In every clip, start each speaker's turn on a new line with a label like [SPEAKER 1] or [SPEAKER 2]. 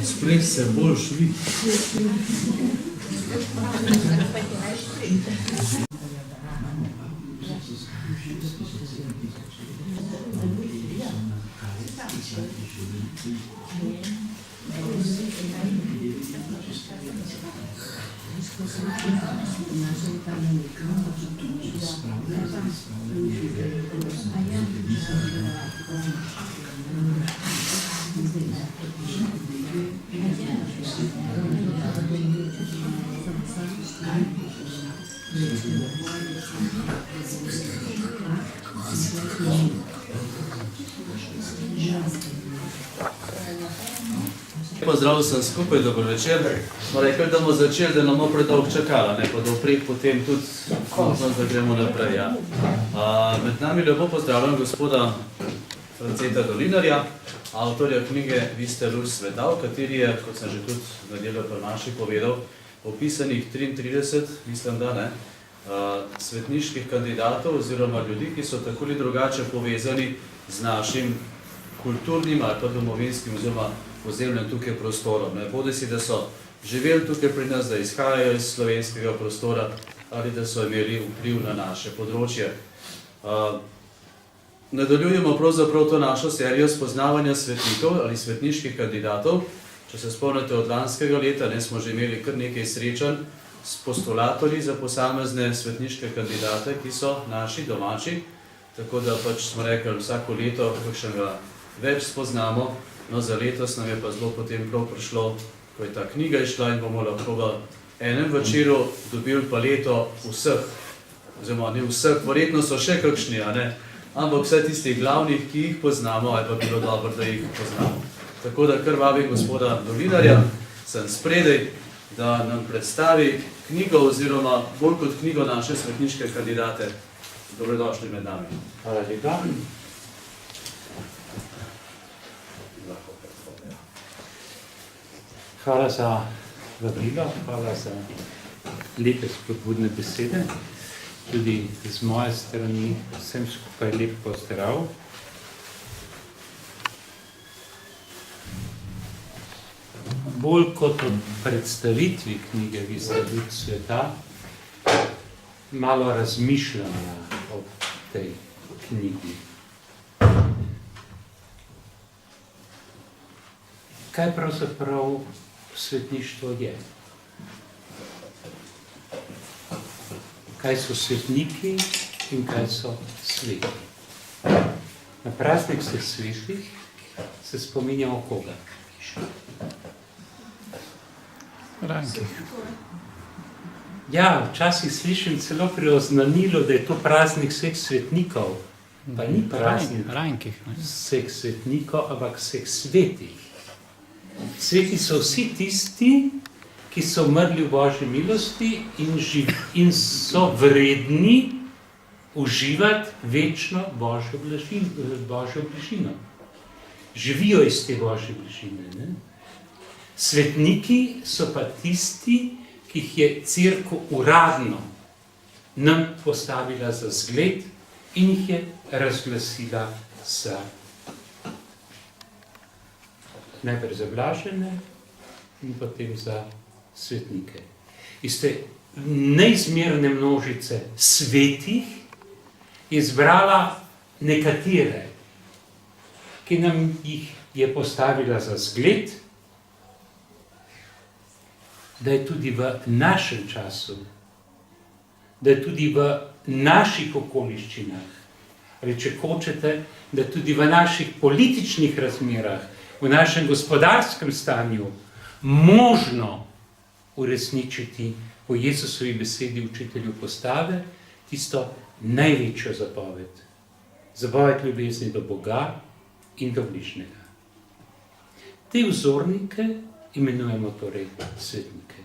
[SPEAKER 1] Uspeh se boljš vidi.
[SPEAKER 2] Pozdrav sem skupaj, dober večer. Smo rekli, da bomo začeli, da ne bomo predolgo čakala, pa da vprek potem tudi možnost, da gremo naprej. Ja. Med nami lepo pozdravljam gospoda Franceta Dolinarja, avtorja knjige Vi ste luč sveta, v kateri je, kot sem že tudi v nedeljo pri naši povedal, opisanih 33, mislim da ne, svetniških kandidatov oziroma ljudi, ki so tako ali drugače povezani z našim kulturnim ali pa domovinskim oziroma ozemljem tukaj prostorom. Bodi si, da so živeli tukaj pri nas, da izhajajo iz slovenskega prostora ali da so imeli vpliv na naše področje. Nadaljujemo pravzaprav to našo serijo spoznavanja svetnikov ali svetniških kandidatov. Če se spomnite od lanskega leta, smo že imeli kar nekaj srečanj s postulatorji za posamezne svetniške kandidate, ki so naši domači, tako da pač smo rekli vsako leto, kakšnega več spoznamo. No, za letos nam je pa zelo potem prav prišlo, ko je ta knjiga išla in bomo lahko v enem večeru dobili paleto vseh, oziroma ne vseh, verjetno so še kakšni, ampak vse tistih glavnih, ki jih poznamo, ali pa bilo dobro, da jih poznamo. Tako da kar vabim gospoda Dolinarja, sem spredaj, da nam predstavi knjigo oziroma bolj kot knjigo naše svetniške kandidate. Dobrodošli med nami.
[SPEAKER 3] Hvala lepa. Hvala za vabilo, hvala za lepe spodbudne besede. Tudi z moje strani vsem skupaj lep pozdrav. Bolj kot od predstavitvi knjige Vi ste luč sveta, malo razmišljanja o tej knjigi. Kaj pravzaprav svetništvo je? Kaj so svetniki in kaj so sveti? Na praznik vseh svetih se spominjamo koga?
[SPEAKER 4] Rankih.
[SPEAKER 3] Ja, včasih slišim celo pri oznanilu, da je to praznik vseh svetnikov. Pa ni praznik vseh svetnikov, ampak vseh svetih. Sveti so vsi tisti, ki so umrli v Božji milosti in so vredni uživati večno Božjo bližino. Živijo iz te Božje bližine. Svetniki so pa tisti, ki jih je Cerkev uradno nam postavila za zgled in jih je razglasila za najprej za blažene in potem za svetnike. Iz te neizmerne množice svetih je izbrala nekatere, ki nam jih je postavila za zgled, da je tudi v našem času, da je tudi v naših okoliščinah, ali če hočete, da je tudi v naših političnih razmerah, v našem gospodarskem stanju možno uresničiti po Jezusovi besedi učitelju postave tisto največjo zapoved. Zapoved ljubezni do Boga in do bližnjega. Te vzornike imenujemo torej svetnike.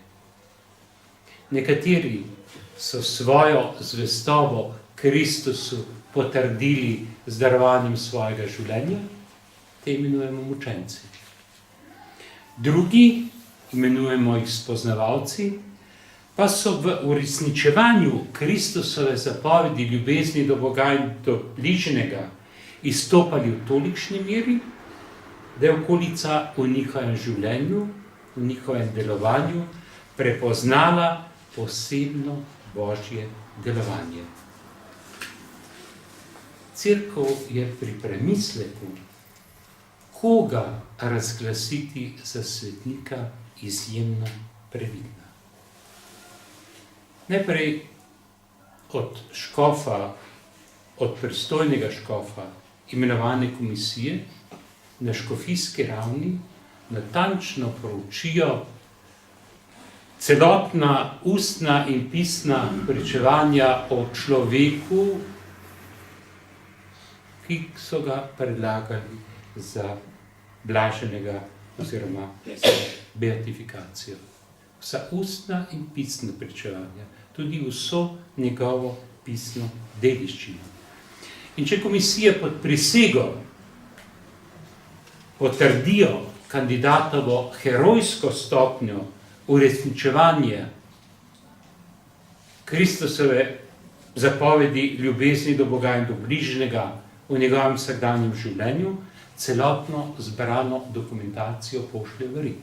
[SPEAKER 3] Nekateri so svojo zvestobo Kristusu potrdili z darovanjem svojega življenja, te imenujemo mučenci. Drugi, imenujemo jih spoznavalci, pa so v uresničevanju Kristusove zapovedi ljubezni do Boga in do bližnjega izstopali v tolikšni meri, da je okolica v njihovem življenju, v njihovem delovanju prepoznala posebno Božje delovanje. Cerkev je pri premisleku, koga razglasiti za svetnika, izjemno previdna. Najprej od škofa, od pristojnega škofa, imenovane komisije, na škofijski ravni natančno proučijo celotna ustna in pisna pričevanja o človeku, ki so ga predlagali za blaženega oziroma za beatifikacijo. Vsa ustna in pisna pričevanja, tudi vso njegovo pisno dediščino. In če komisije pod prisego potrdijo kandidatovo herojsko stopnjo uresničevanja Kristusove zapovedi ljubezni do Boga in do bližnjega v njegovem vsakdanjem življenju, celotno zbrano dokumentacijo pošlje v Rim,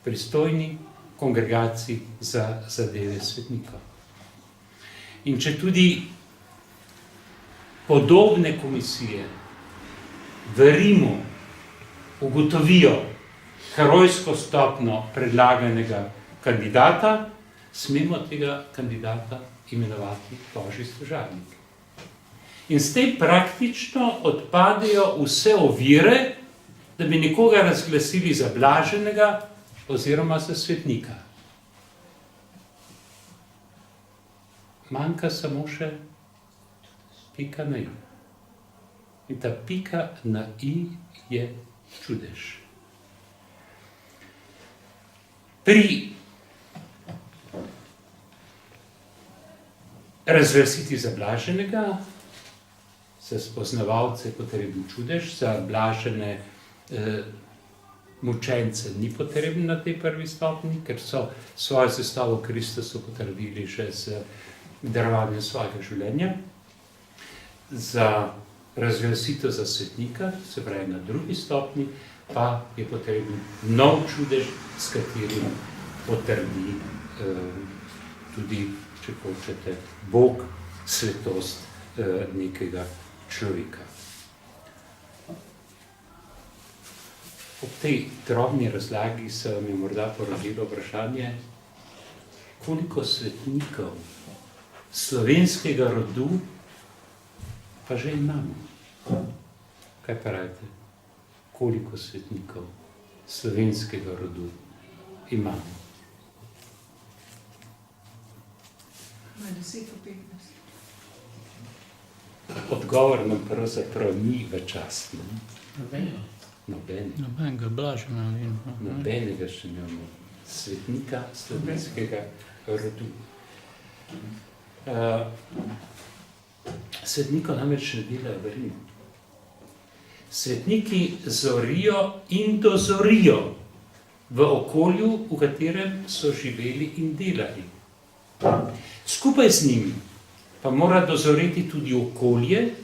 [SPEAKER 3] pristojni kongregaciji za zadeve svetnikov. In če tudi podobne komisije v Rimu ugotovijo herojsko stopnjo predlaganega kandidata, smemo tega kandidata imenovati Božji služabnik. In s tem praktično odpadejo vse ovire, da bi nekoga razglasili za blaženega oziroma za svetnika. Manjka samo še pika na i. In ta pika na i je čudež. Pri razglasiti za blaženega, za spoznavalce je potreben čudež, za blažene mučence ni potreben na tej prvi stopni, ker so svojo zastavo Kristusu potrdili že z darovanjem svojega življenja. Za razglasitev za svetnika, se pravi na drugi stopni, pa je potreben nov čudež, s katerim potrdi tudi, če hočete, Bog svetost nekega človeka. Ob tej drobni razlagi se vam je morda porodilo vprašanje, koliko svetnikov slovenskega rodu pa že imamo. Kaj pravite? Koliko svetnikov slovenskega rodu imamo?
[SPEAKER 1] Med 10 do 15.
[SPEAKER 3] Odgovor nam pravzaprav ni v čast.
[SPEAKER 4] Nobenega blaženega ni.
[SPEAKER 3] Nobenega še imamo svetnika slovenskega rodu. Svetnikov namreč ne delajo v Rimu. Svetniki zorijo in dozorijo v okolju, v katerem so živeli in delali. Skupaj z njimi pa mora dozoreti tudi okolje,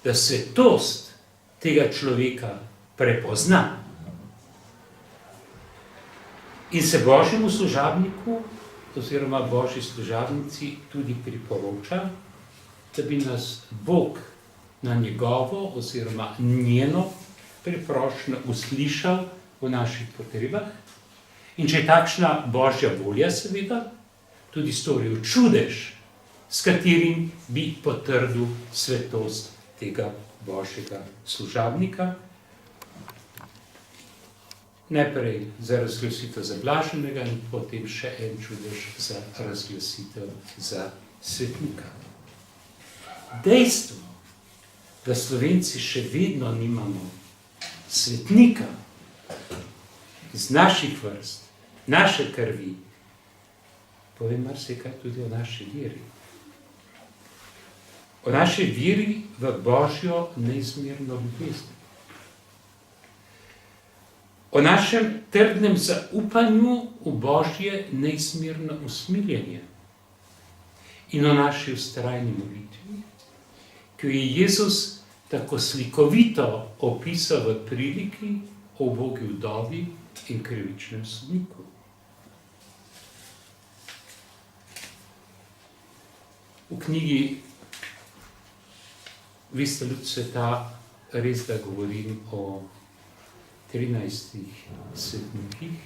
[SPEAKER 3] da svetost tega človeka prepozna in se Božjemu služabniku oziroma Božji služabnici tudi priporoča, da bi nas Bog na njegovo oziroma njeno priprošnjo uslišal v naših potrebah in če je takšna Božja volja, seveda, tudi storil čudež, s katerim bi potrdil svetost tega Božjega služabnika. Najprej za razglasitev za blaženega in potem še en čudež za razglasitev za svetnika. Dejstvo, da Slovenci še vedno nimamo svetnika iz naših vrst, naše krvi, pove marsikaj tudi o naši veri. O naši veri v Božjo neizmerno ljubezen. O našem trdnem zaupanju v Božje neizmerno usmiljenje in o naši vztrajni molitvi, ki jo je Jezus tako slikovito opisal v priliki, o ubogi vdovi in krivičnem sodniku. V knjigi Vi ste ljud sveta res da govorim o 13 svetnikih,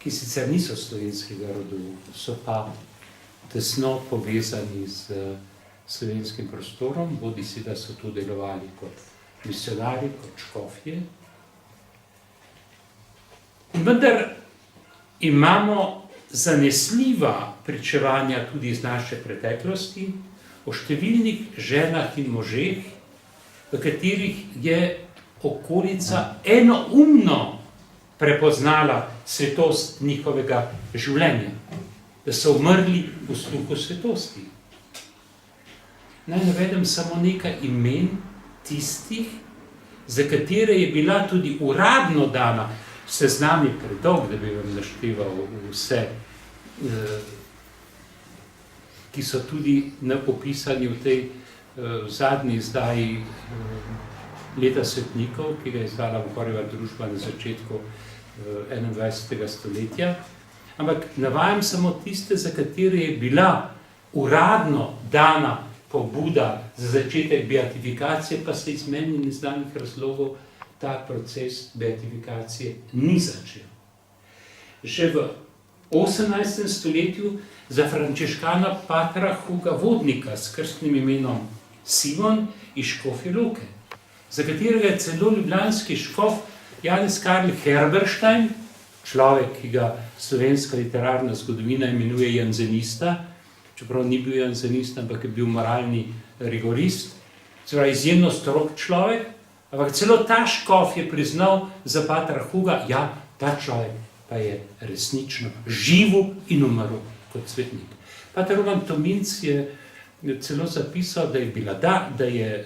[SPEAKER 3] ki sicer niso slovenskega rodu, so pa tesno povezani z slovenskim prostorom, bodisi da so tu delovali kot misionarji, kot škofje. In vendar imamo zanesljiva pričevanja tudi iz naše preteklosti o številnih ženah in možeh, v katerih je okolica enoumno prepoznala svetost njihovega življenja, da so umrli v sluhu svetosti. Naj navedem samo nekaj imen tistih, za katere je bila tudi uradno dana, seznam je predolg, da bi vam našteval vse, ki so tudi opisani v tej zadnji izdaji Leta svetnikov, ki ga je izdala Bohorjeva družba na začetku 21. stoletja. Ampak navajam samo tiste, za katere je bila uradno dana pobuda za začetek beatifikacije, pa se iz meni neznanih razlogov ta proces beatifikacije ni začel. Že v 18. stoletju za frančiškana patra Huga Vodnika s krstnim imenom Simon iz Škofje Loke, za katerega je celo ljubljanski škof Janez Karl Herberstein, človek, ki ga slovenska literarna zgodovina imenuje janzenista, čeprav ni bil janzenist, ampak je bil moralni rigorist, torej izjemno strog človek, ampak celo ta škof je priznal za patra Huga, ja, ta človek pa je resnično živel in umrl kot svetnik. Pater Roman Tominc je celo zapisal, da je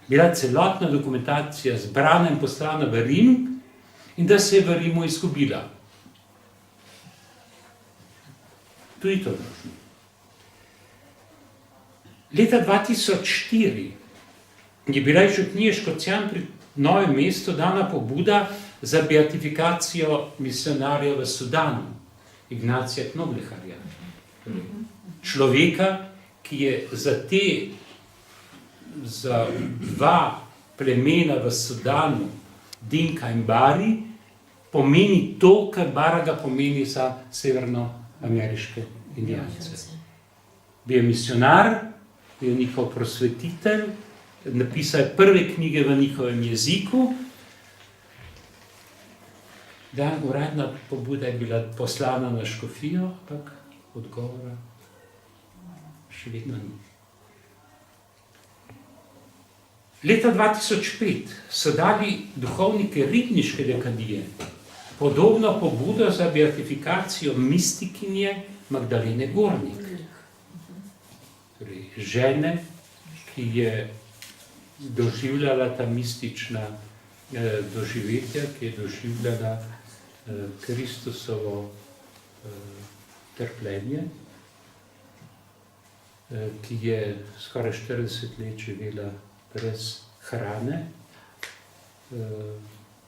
[SPEAKER 3] bila celotna dokumentacija zbrana in poslana v Rim in da se je v Rimu izgubila. Tudi to možno. Leta 2004 je bila iz župnije Škocjan pri Novem mestu dana pobuda za beatifikacijo misionarja v Sudanu, Ignacija Knobleharja. Človeka, ki je za dva plemena v Sudanu, Dinka in Bari, pomeni to, kar Baraga pomeni za severnoameriške indijance. Bil je misionar, bil je njihov prosvetitelj, napisal je prve knjige v njihovem jeziku. Uradna pobuda je bila poslana na škofijo, ampak odgovora še vedno ni. Leta 2005 so dali duhovnike Ribniške dekadije podobno pobudo za beatifikacijo mistikinje Magdalene Gornik. Torej, žene, ki je doživljala ta mistična doživetja, ki je doživljala Kristusovo trpljenje, ki je skoraj 40 let živela brez hrane.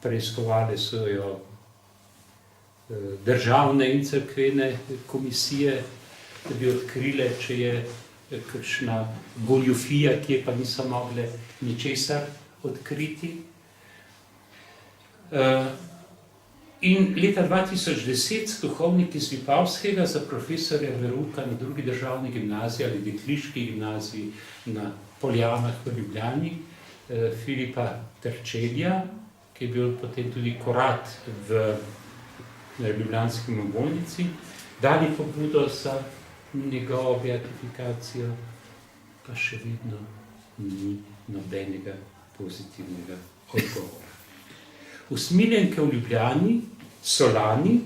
[SPEAKER 3] Preiskovali so jo državne in cerkvene komisije, da bi odkrile, če je kakšna goljufija, ki je pa niso mogle ničesar odkriti. In leta 2010 duhovnik iz Vipavskega za profesorja verouka na drugi državni gimnaziji ali dekliški gimnaziji na Poljanah v Ljubljani, Filipa Terčelja, ki je bil potem tudi kurat v ljubljanski bolnici, dali pobudo za njegovo beatifikacijo, pa še vedno ni nobenega pozitivnega odgovora. Usmiljenke v Ljubljani so lani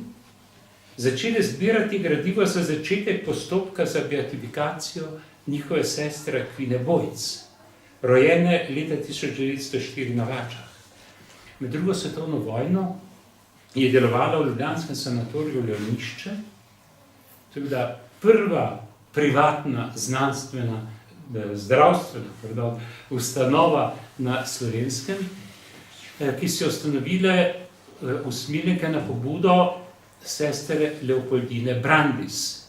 [SPEAKER 3] začele zbirati gradivo za začetek postopka za beatifikacijo njihove sestre Akvine Bojc, rojene leta 1904 na Vačah. Med drugo svetovno vojno je delovala v ljubljanskem sanatoriju Leonišče, to je bila prva privatna znanstvena zdravstvena ustanova na Slovenskem. ki so ustanovile usmiljenke na pobudo sestre Leopoldine Brandis.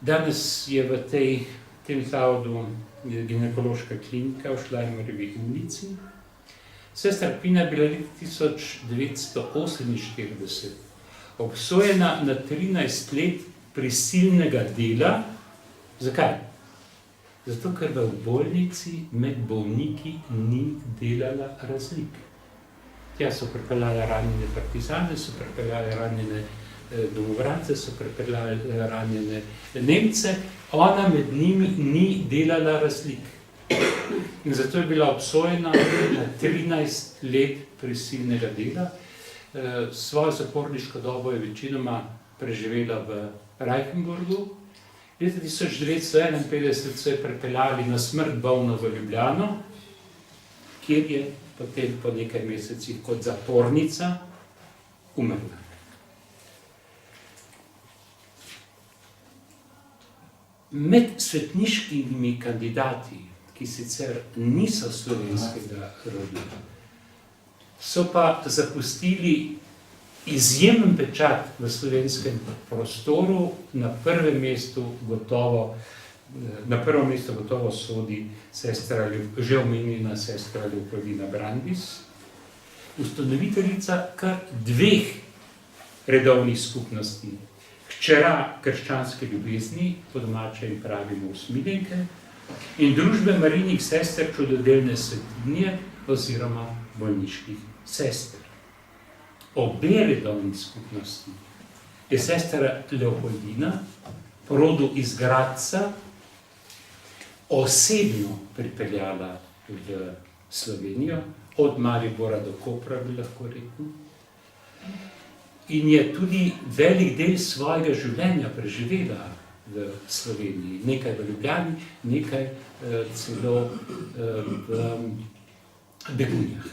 [SPEAKER 3] Danes je v tem zavodu ginekološka klinika v Šlajmerjevi ulici. Sestra Pina je bila leta 1948 obsojena na 13 let prisilnega dela. Zakaj? Zato, ker v bolnici med bolniki ni delala razlik. Tja so pripeljali ranjene partizane, so pripeljali ranjene domobrance, so pripeljali ranjene Nemce, ona med njimi ni delala razlik. In zato je bila obsojena na 13 let prisilnega dela. Svojo zaporniško dobo je večinoma preživela v Reichenburgu. Leta 1951 so je pripeljali na smrt bolno v Ljubljano, kjer je potem po nekaj mesecih kot zapornica umrla. Med svetniškimi kandidati, ki sicer niso slovenskega rodu, so pa zapustili izjemen pečat v slovenskem prostoru. Na prvo mesto gotovo sodi že omenjena sestra Leopoldina Brandis, ustanoviteljica kar 2 redovnih skupnosti. Hčera krščanske ljubezni, po domače jim pravimo usmiljenke, in družbe Marijinih sester čudodelne svetinje oziroma bolniških sester. Obe redovni skupnosti je sestra Leopoldina po rodu iz Gradca osebno pripeljala v Slovenijo, od Maribora do Kopra, bi lahko rekel. In je tudi velik del svojega življenja preživela v Sloveniji. Nekaj v Ljubljani, nekaj celo v Begunjah.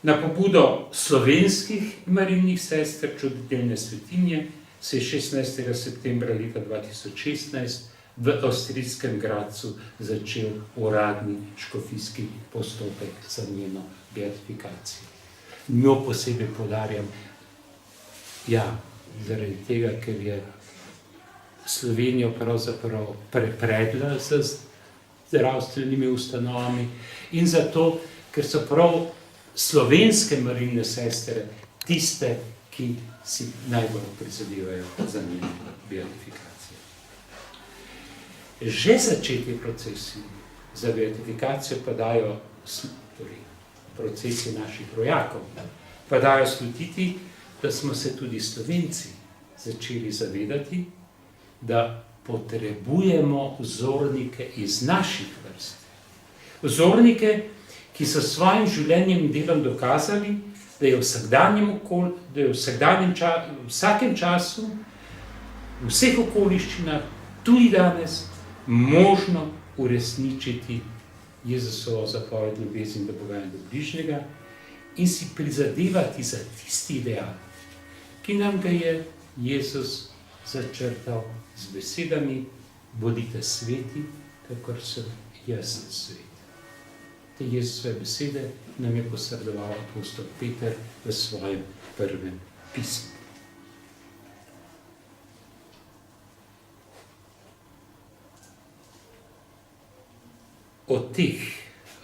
[SPEAKER 3] Na pobudo slovenskih Marijinih sester čudodelne svetinje se je 16. septembra leta 2016 v avstrijskem Gradcu začel uradni škofijski postopek za njeno beatifikacijo. Njo posebej poudarjam, zaradi tega, ker je Slovenijo pravzaprav prepredla z zdravstvenimi ustanovami in zato, ker so prav slovenske Marijine sestre tiste, ki si najbolj prizadevajo za njeno beatifikacijo. Že začeti procesi za beatifikacijo pa dajo procesi naših rojakov, pa dajo slutiti, da smo se tudi Slovenci začeli zavedati, da potrebujemo vzornike iz naših vrst. Vzornike, ki so s svojim življenjem in delom dokazali, da je v vsakem času, v vseh okoliščinah, tudi danes, možno uresničiti Jezusovo zapoved ljubezni do Boga in do bližnjega in si prizadevati za tisti ideal, ki nam ga je Jezus začrtal z besedami: bodite sveti, kakor sem jaz svet. Te Jezusove besede nam je posredoval apostol Peter v svojem prvem pismu. O teh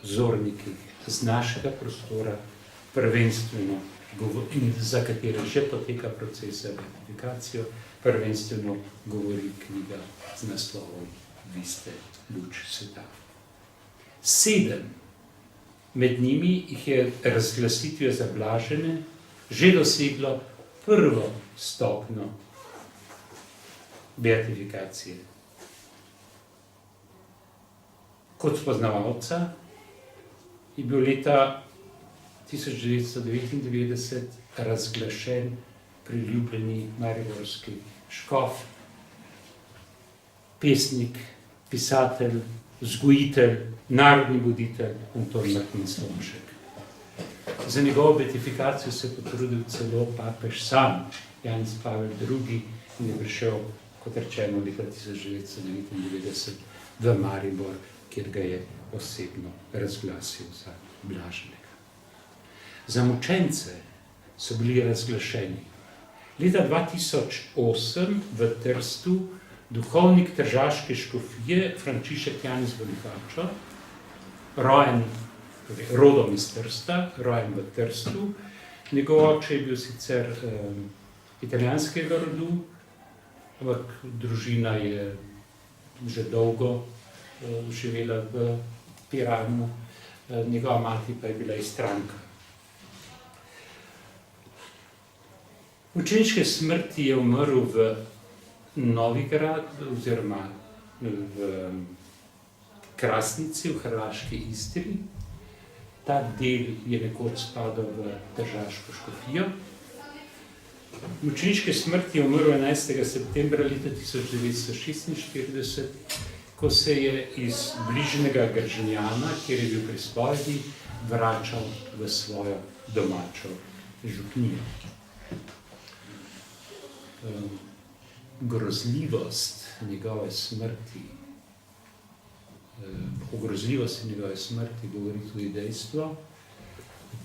[SPEAKER 3] vzornikih z našega prostora prvenstveno, in za katere že poteka proces za beatifikacijo, prvenstveno govori knjiga z naslovom Vi ste luč sveta. 7 med njimi jih je razglasitvijo za blažene že doseglo prvo stopnjo beatifikacije. Kot spoznavalca je bil leta 1999 razglašen priljubljeni mariborski škof, pesnik, pisatelj, vzgojitelj, narodni buditelj Anton Martin Slomšek. Za njegovo beatifikacijo se je potrudil celo papež sam, Janez Pavel II, in je prišel kot rečeno, leta 1999 v Maribor, kjer ga je osebno razglasil za blaženega. Za mučence so bili razglašeni leta 2008 v Trstu duhovnik tržaške škofije Frančišek Janez Bonifacio, rodom iz Trsta, rojen v Trstu. Njegov oče je bil sicer italijanskega rodu, ampak družina je že dolgo živela v Piranu, njegova mati pa je bila iz Stranka. V učeniške smrti je umrl v Novigrad oziroma v Krasnici v hrvaški Istri. Ta del je nekoč spadal v tržaško škofijo. V učeniške smrti je umrl 11. septembra leta 1946, ko se je iz bližnjega Gržinjana, kjer je bil pri spovedi, vračal v svojo domačo župnijo. Grozljivost njegove smrti, o grozljivosti njegove smrti govori tudi dejstvo,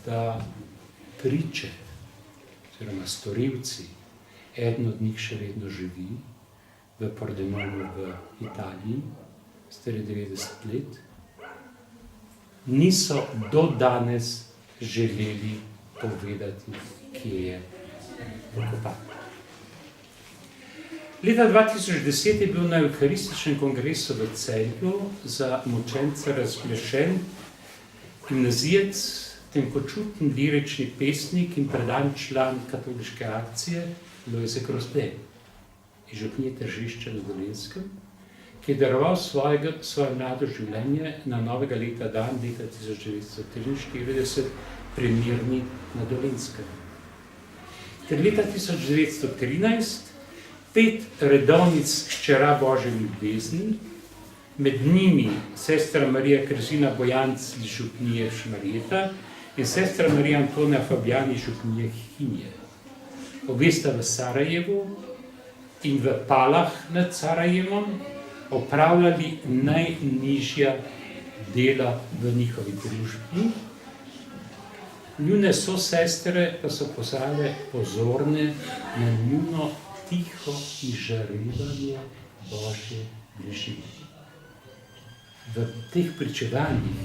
[SPEAKER 3] da priče, oziroma storilci, eden od njih še vedno živi v Pordenonu v Italiji, star 90 let, niso do danes želeli povedati, kje je pokopan. Leta 2010 je bil na Evharističnem kongresu v Celju za mučence razglašen gimnazijec, tenkočuten lirični pesnik in predan član katoliške akcije Lojze Grozde iz župnije Tržišča na Dolenjskem, ki je daroval svoje mlado življenje na novega leta dan leta 1943 pri Mirni na Dolenjskem. Ter leta 1913 5 redovnic hčera Božje ljubezni, med njimi sestra Marija Krzina Bojanc iz župnije Šmarjeta in sestra Marija Antonija Fabjan iz župnije Hinje. Obe sta v Sarajevu in v Palah nad Sarajevom opravljali najnižja dela v njihovi družbi. Njune sosestre pa so postale pozorne na njuno tiho izžarevanje Božje bližine. V teh pričevanjih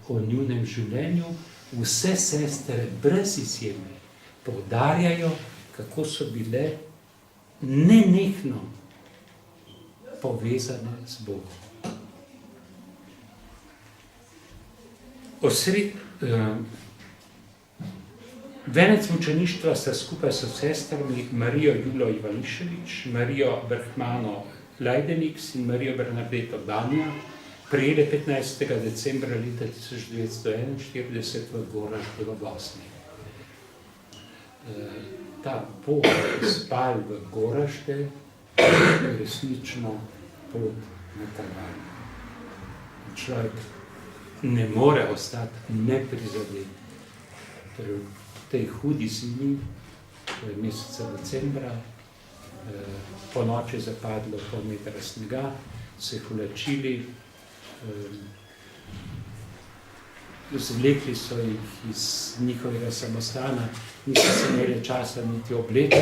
[SPEAKER 3] o njunem življenju vse sestre brez izjeme poudarjajo, kako so bile nenehno povezane z Bogom. Venec mučeništva sta skupaj s sestrami Marijo Julo Ivanišević, Marijo Brhmano Leideniks in Marijo Bernadeto Banja prejeli 15. decembra leta 1941 v Goraždu v Bosni. Ta pot spal v Goražde je resnično pot na Kalvarij. Človek ne more ostati neprizadet. Torej, v tej hudi zimi, meseca decembra, po noči je zapadlo pol metra snega, se hlačili, zvlekli so jih iz njihovega samostana, niso se imeli časa niti obleči,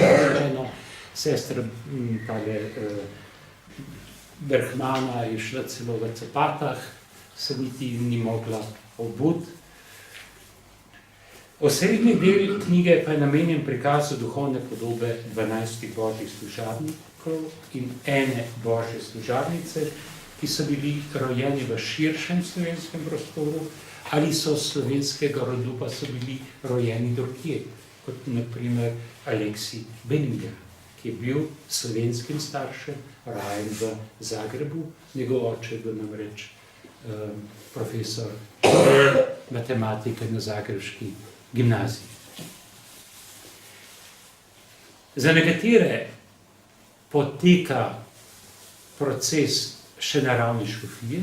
[SPEAKER 3] sestra Berhmana je šla celo v cepatah, se niti ni mogla obuti. Osrednji del knjige pa je namenjen prikazu duhovne podobe 12 božjih služabnikov in ene božje služabnice, ki so bili rojeni v širšem slovenskem prostoru ali so slovenskega rodu, pa so bili rojeni drugje, kot naprimer Aleksij Benninger, ki je bil slovenskim staršem, rojen v Zagrebu, njegov oče je bil namreč profesor matematike na zagrebški gimnaziji. Za nekatere poteka proces še na ravni škofije,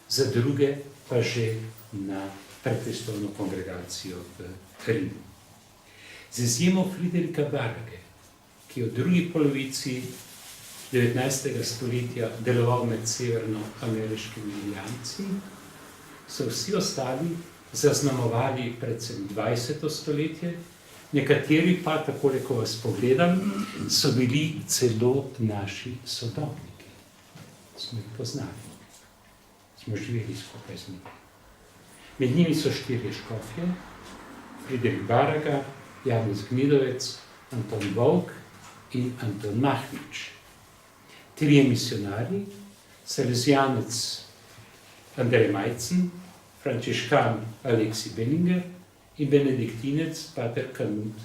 [SPEAKER 3] za druge pa že na predprestolno kongregacijo v Rimu. Z izjemo Friderika Barge, ki je v drugi polovici 19. stoletja deloval med severnoameriškimi Indijanci, so vsi ostali zaznamovali predvsem 20. stoletje, nekateri pa, tako ko vas pogledam, so bili celo naši sodobniki. Smo jih poznali. Smo živeli skupaj z njimi. Med njimi so 4 škofje, Friedrich Baraga, Janez Gnidovec, Anton Volk in Anton Mahnič. 3 misionarji, salezijanec Andrej Majcen, frančiškan Aleksij Bellinger in benediktinec pater Knut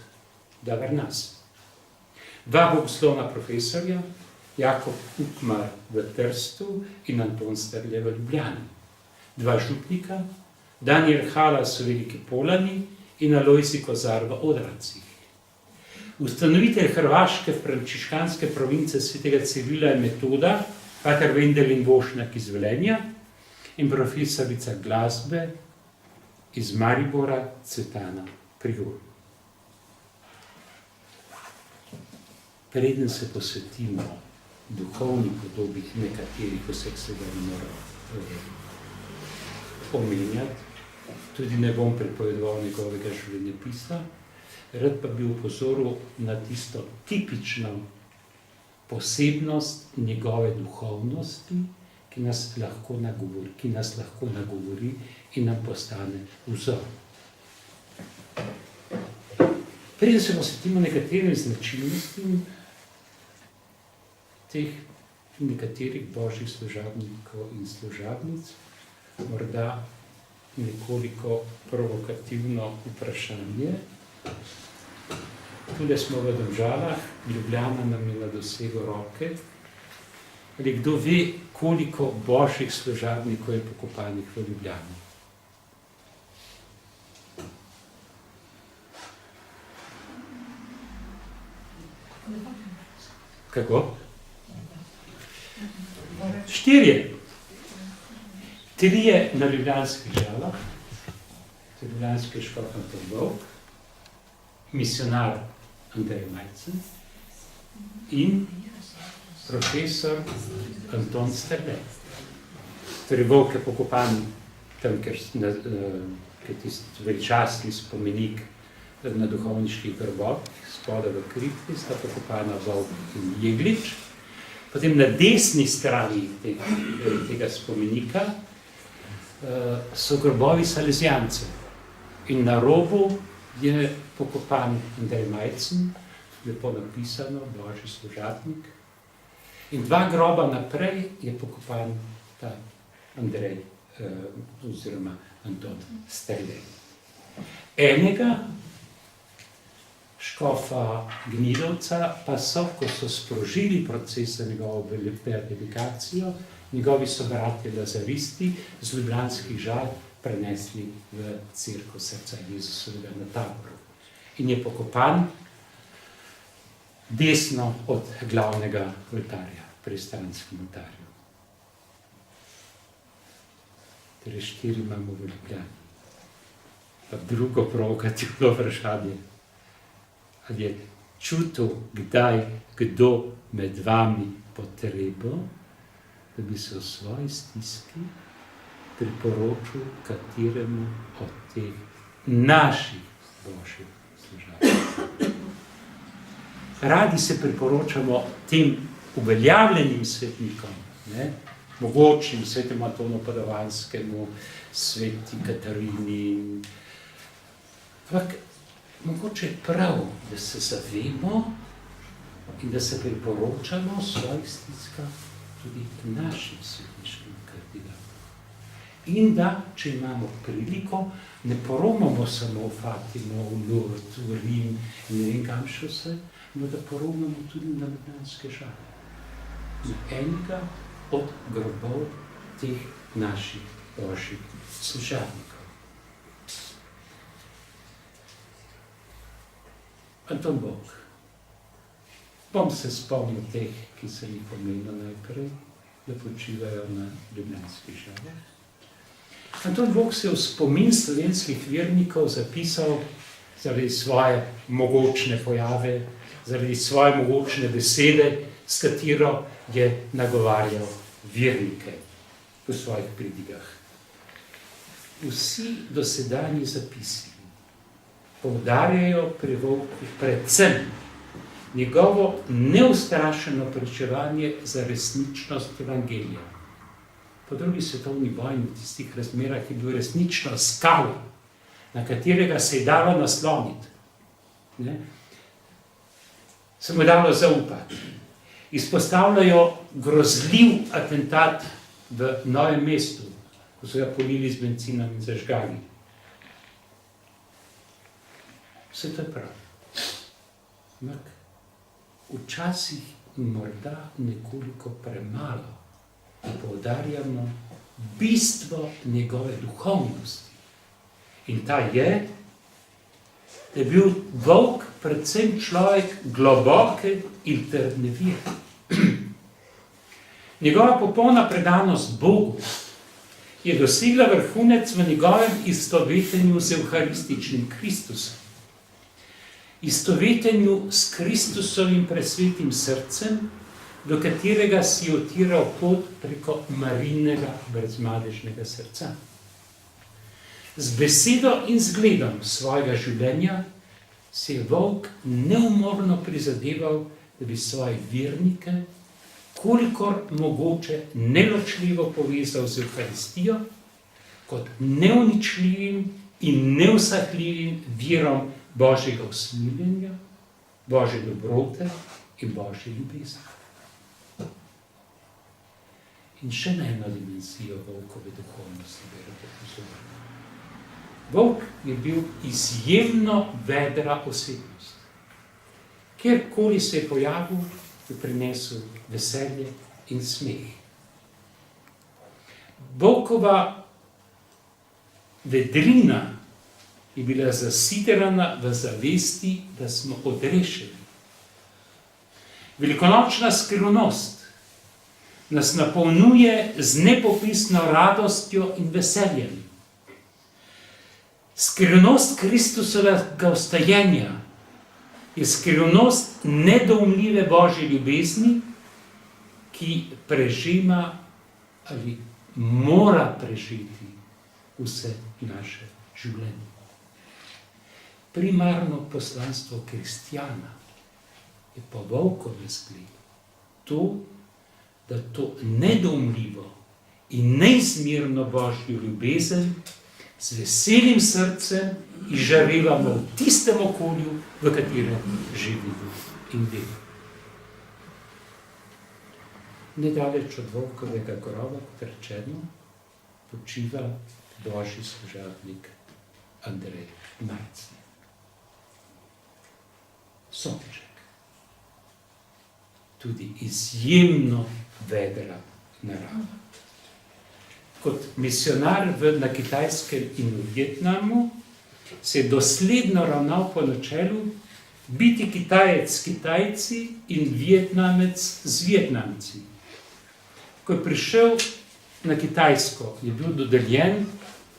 [SPEAKER 3] Davarnas. 2 bogoslovna profesorja, Jakob Ukmar v Trstu in Anton Strle v Ljubljani. 2 župnika, Daniel Halas v Veliki Polani in Alojzij Kozar v Odrancih. Ustanovitelj hrvaške frančiškanske province svetega Cirila in Metoda, pater Vendelin Vošnjak iz Velenja in profesorica glasbe iz Maribora Cvetana Prior. Preden se posvetimo duhovni podobi nekaterih, vseh se ga ne mora omenjati, tudi ne bom pripovedoval njegovega življenjepisa, rad pa bi upozoril na tisto tipično posebnost njegove duhovnosti, ki nas lahko nagovori in nam postane vzor. Preden se posvetimo nekaterim značilnostim teh nekaterih božjih služabnikov in služabnic, morda nekoliko provokativno vprašanje. Tule smo v Domžalah, Ljubljana nam je na dosegu roke. Ali kdo ve, koliko božjih služabnikov je pokopanih v Ljubljani? Kako? 4. 3 na ljubljanskih Žalah, ljubljanski škof Anton Volk, misionar Andrej Majcen in profesor Anton Strle. Torej, Volk je pokopan tam, ker je tisti veličastni spomenik na duhovniških grobovih, spodaj v kripti sta pokopana Volk in Jeglič. Potem na desni strani tega spomenika so grobovi salezijancev in na robu je pokopan Andrej Majcen, lepo napisano, božji služabnik. In 2 groba naprej je pokopan ta Andrej oziroma Anton Strle. Enega škofa Gnidovca pa so, ko so sprožili proces za njegovo beatifikacijo, njegovi sobratje lazaristi z ljubljanskih Žal prenesli v cerkev srca Jezusovega na Taboru. In je pokopan desno od glavnega oltarja, pri stranskem oltarju. Torej 4 imamo v Ljubljani. Pa drugo provokativno vprašanje. Ali je čutil kdaj kdo med vami potrebo, da bi se v svoji stiski priporočil kateremu od teh naših božjih služabnikov? Radi se priporočamo tem uveljavljenim svetnikom, ne? Mogočnim svetemu Antonu Padovanskemu, sveti Katarini. Ampak mogoče je prav, da se zavemo in da se priporočamo v svojih stiskah tudi našim svetniškim kandidatom. In da, če imamo priliko, ne poromamo samo v Fatimo, v Lourdes, v Rim in ne vem kam še vse, no da poromamo tudi na ljubljanske Žale. Na enega od grobov teh naših božjih služabnikov. Anton Volk. Bom se spomnil teh, ki sem jih omenil najprej, da počivajo na ljubljanskih Žalah. Anton Volk se je v spomin slovenskih vernikov zapisal zaradi svoje mogočne pojave, zaradi svoje mogočne besede, s katero je nagovarjal vernike v svojih pridigah. Vsi dosedanji zapisi poudarjajo pri Volku predvsem njegovo neustrašeno pričevanje za resničnost evangelija. Po drugi svetovni vojni v tistih razmerah je bil resnično skal, na katerega se je dalo nasloniti. Se mu je dalo zaupati. Izpostavljajo grozljiv atentat v Novem mestu, ko so ga polili z bencinom in zažgali. Vse to je prav. Ampak včasih morda nekoliko premalo poudarjamo bistvo njegove duhovnosti. In ta je, da je bil Volk predvsem človek globoke in trdne vere. Njegova popolna predanost Bogu je dosegla vrhunec v njegovem istovetenju z evharističnim Kristusom. Istovetenju s Kristusovim presvetim srcem, do katerega si utiral pot preko Marinega brezmadežnega srca. Z besedo in zgledom svojega življenja se je Volk neumorno prizadeval, da bi svoje vernike kolikor mogoče neločljivo povezal z Evharistijo kot neuničljivim in neusahljivim virom Božjega usmiljenja, Božje dobrote in Božje ljubezni. In še na eno dimenzijo Volkove duhovnosti bi rad opozoril. Volk je bil izjemno vedra osebnost. Kjerkoli se je pojavil, je prinesel veselje in smeh. Volkova vedrina je bila zasidrana v zavesti, da smo odrešeni. Velikonočna skrivnost nas napolnjuje z nepopisno radostjo in veseljem. Skrivnost Kristusovega vstajenja je skrivnost nedoumljive Božje ljubezni, ki prežema ali mora prežiti vse naše življenje. Primarno poslanstvo kristjana je po Volkovem zgledu to, da to nedoumljivo in neizmerno Božjo ljubezen z veselim srcem izžarevamo v tistem okolju, v katerem živimo in delamo. Nedaleč od Volkovega groba, kot rečeno, počiva Božji služabnik Andrej Majcen. Sonček. Tudi izjemno vedra narava. Kot misionar na Kitajskem in v Vietnamu se je dosledno ravnal po načelu biti Kitajec s Kitajci in Vietnamec z Vietnamci. Ko je prišel na Kitajsko, je bil dodeljen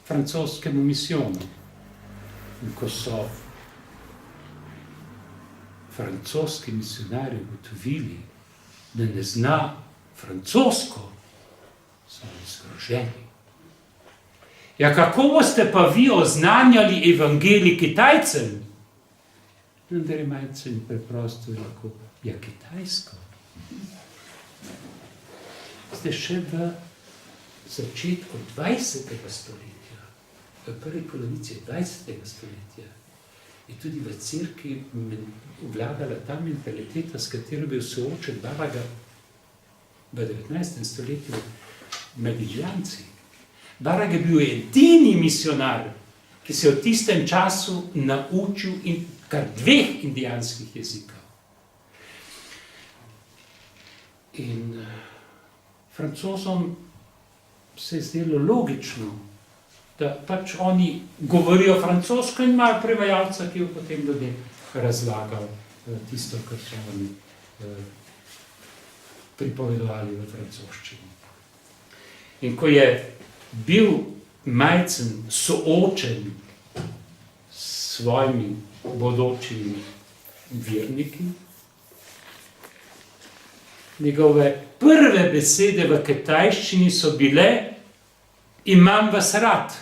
[SPEAKER 3] francoskemu misijonu. In ko so francoski misionarji ugotovili, da ne zna francosko, so zgroženi. Ja, kako boste pa vi oznanjali evangelij Kitajcem? Andrej Majcen preprosto je rekel, ja, kitajsko. Ste še v začetku 20. stoletja, v prvi polovici 20. stoletja, je tudi v cerkvi vladala ta mentaliteta, s katero bil soočen Baraga v 19. stoletju med Indijanci. Barag je bil edini misionar, ki se je v tistem času naučil kar 2 indijanskih jezikov. In Francozom se je zdelo logično, da pač oni govorijo francosko in imajo prevajalca, ki je potem ljudem razlagal tisto, kar so oni pripovedovali v francoščini. In ko je bil Majcen soočen s svojimi bodočimi verniki, Njegove prve besede v kitajščini so bile: imam vas rad.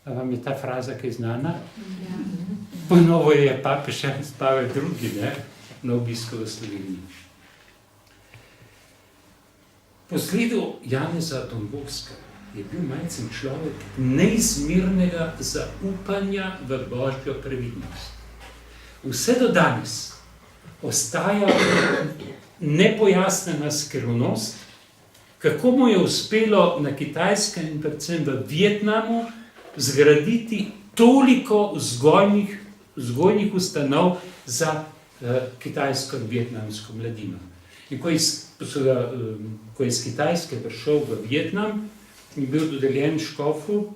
[SPEAKER 3] A vam je ta fraza kaj znana? Ponovo je papež Janez Pavel II, na obisku v Sloveniji. Po zgledu Janeza Dombovskega je bil majcen človek neizmernega zaupanja v božjo previdnost. Vse do danes ostaja nepojasnjena skrivnost, kako mu je uspelo na Kitajskem in predvsem v Vietnamu zgraditi toliko vzgojnih ustanov za kitajsko in vietnamsko mladino. In ko je iz Kitajske prišel v Vietnam in bil dodeljen škofu,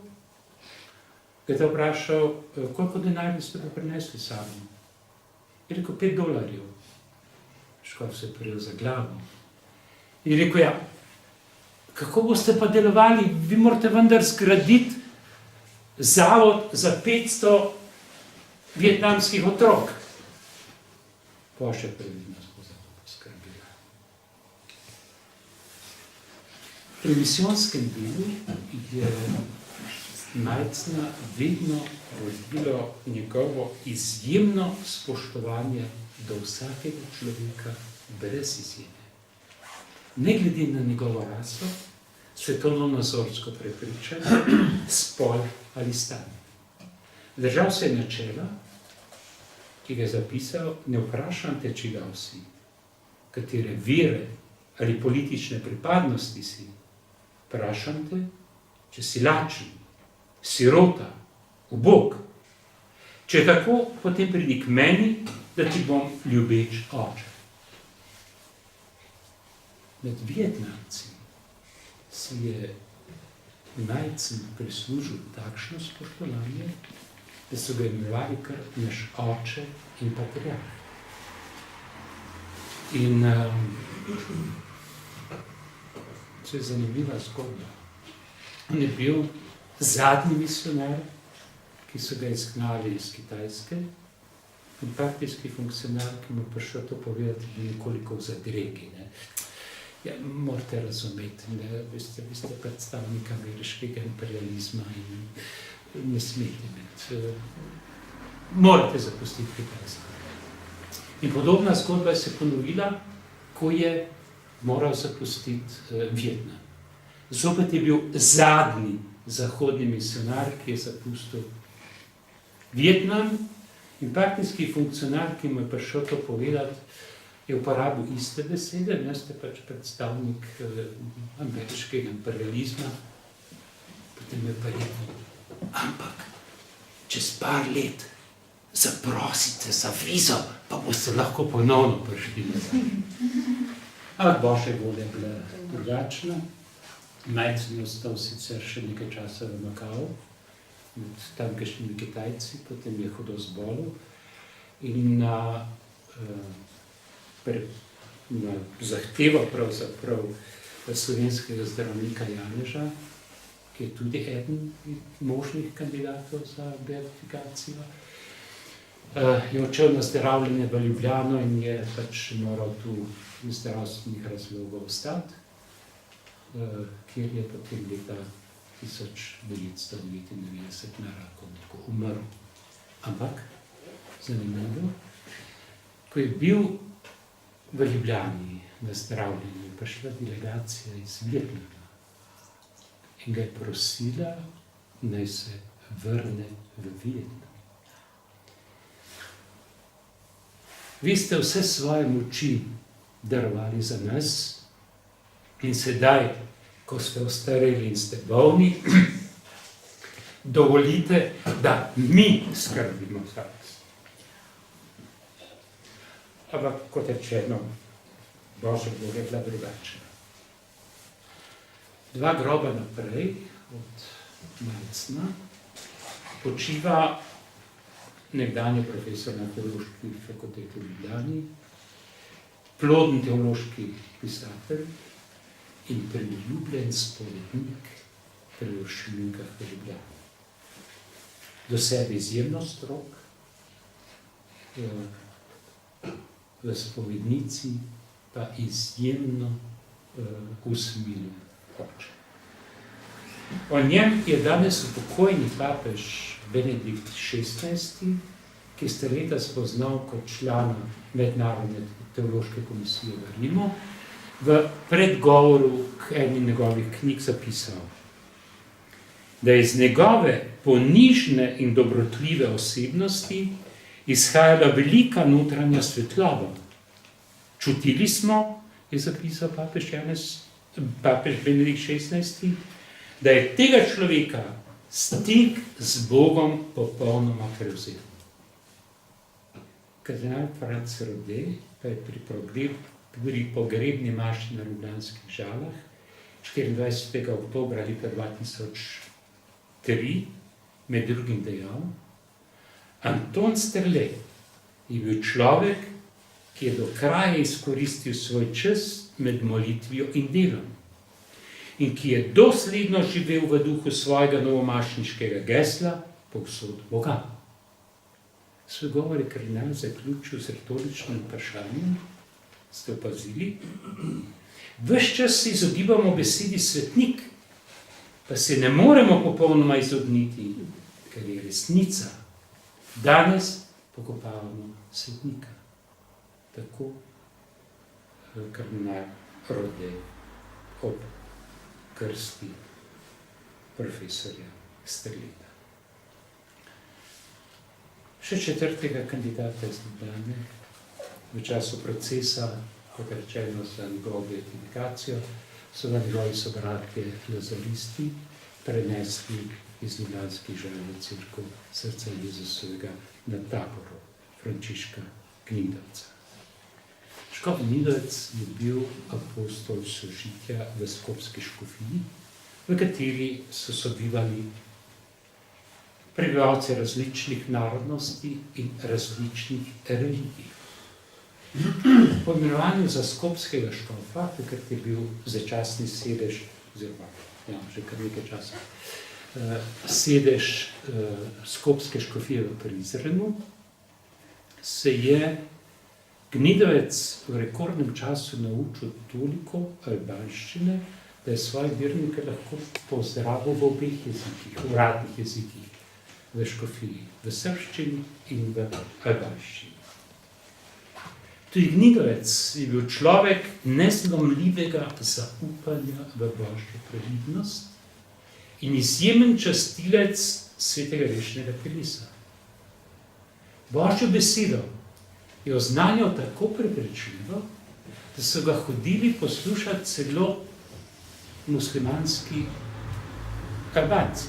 [SPEAKER 3] ga je vprašal, koliko denarja ste pa prinesli sami? Je rekel, $5. Škof se je prijel za glavo. In je rekel, ja, kako boste pa delovali? Vi morate vendar zgraditi zavod za 500 vietnamskih otrok. Božja previdnost bo za to poskrbila. Pri misijonskem delu je Majcna vedno vodilo njegovo izjemno spoštovanje do vsakega človeka brez izjeme. Ne glede na njegovo raso, svetovno-nazorsko prepričanje, spol ali stanje. Držal se je načela, ki ga je zapisal, ne vprašam te, čigav si, katere vere ali politične pripadnosti si, vprašam te, če si lačen, sirota, ubog. Če tako, potem pridi k meni, da ti bom ljubeč oče. Med Vietnamci si je Majcen prislužil takšno spoštovanje, da so ga imenovali kar naš oče in patriarh. In to je zanimiva zgodba. On je bil zadnji misionar, ki so ga izgnali iz Kitajske, in partijski funkcionar, ki mu prišel to povedati, je nekoliko v zadregi. Ja, morate razumeti, vi ste predstavnik ameriškega imperializma in ne smete imeti. Morate zapustiti Kitajsko. In podobna zgodba se ponovila, ko je moral zapustiti Vietnam. Zopet je bil zadnji zahodni misionar, ki je zapustil Vietnam, in partijski funkcionar, ki mu je prišel to povedati, je uporabil iste besede, ste pač predstavnik ameriškega imperializma, potem je pa rekel, ampak čez par let zaprosite za vizo, pa boste lahko ponovno prišli nazaj. Ampak Božja volja je bila drugačna. Majcen je ostal sicer še nekaj časa v Makau, med tamkajšnjimi Kitajci, potem je hudo zbolel in na zahtevo pravzaprav slovenskega zdravnika Janeža, ki je tudi eden možnih kandidatov za beatifikacijo, je odšel na zdravljenje v Ljubljano in je pač moral tu iz zdravstvenih razlogov ostati, kjer je potem leta 1999 na rakom tako umrl. Ampak, zanimivo, ko je bil v Ljubljani na zdravljenju, prišla delegacija iz Vietnama in ga je prosila, naj se vrne v Vietnam. Vi ste vse svoje moči darovali za nas in sedaj, ko ste ostareli in ste bolni, dovolite, da mi skrbimo za vas. Ampak, kot rečeno, Božja volja je bila drugačna. 2 groba naprej od Majcna počiva nekdanji profesor na Teološki fakulteti v Ljubljani, ploden teološki pisatelj in priljubljen spovednik pri Uršulinkah v Ljubljani. Do sebe izjemno strog, v spovednici pa pa izjemno usmiljen oče. O njem je danes upokojeni papež Benedikt XVI, ki ste leta spoznal kot člana Mednarodne teološke komisije v Rimu, v predgovoru k eni njegovih knjig zapisal, da je iz njegove ponižne in dobrotljive osebnosti izhajala velika notranja svetloba. Čutili smo, je zapisal papež Benedikt XVI, da je tega človeka stik z Bogom popolnoma prevzel. Kardinal Franc Rode pa je pri pogrebni maši na Ljubljanskih Žalah 24. oktobra leta 2003 med drugim dejal: Anton Sterle je bil človek, ki je do kraja izkoristil svoj čas med molitvijo in delom in ki je dosledno živel v duhu svojega novomašniškega gesla povsod Boga. Svoj govor je kardinal zaključil z retoričnim vprašanjem. Ste opazili? Ves čas se izogibamo besedi svetnik, pa se ne moremo popolnoma izogniti, ker je resnica. Danes pokopavamo svetnika. Tako kardinal Rode ob krsti profesorja Sterleta. Še 4. kandidata iz Ljubljane v času procesa, kot rečeno za njegovo beatifikacijo, so na njegovi sobratje lazaristi prenesli iz Ljubljanskih Žal v cerkev Srca Jezusovega na taboru Frančiška Gnidovca. Škof Gnidovec je bil apostol sožitja v Skopski škofiji, v kateri so sobivali prebivalci različnih narodnosti in različnih religij. Po imenovanju za skopskega škofa, takrat je bil začasni sedež, oziroma že kar nekaj časa, sedež skopske škofije v Prizrenu, se je Gnidovec v rekordnem času naučil toliko albanščine, da je svoje vernike lahko pozdravil v obeh jezikih, uradnih jezikih, v škofiji, v srbščini in v albanščini. Tudi Gnidovec je bil človek nezlomljivega zaupanja v Božjo previdnost in izjemen častilec svetega vešnega telesa. Božjo besedo je oznanjal tako prepričljivo, da so ga hodili poslušati celo muslimanski Albanci.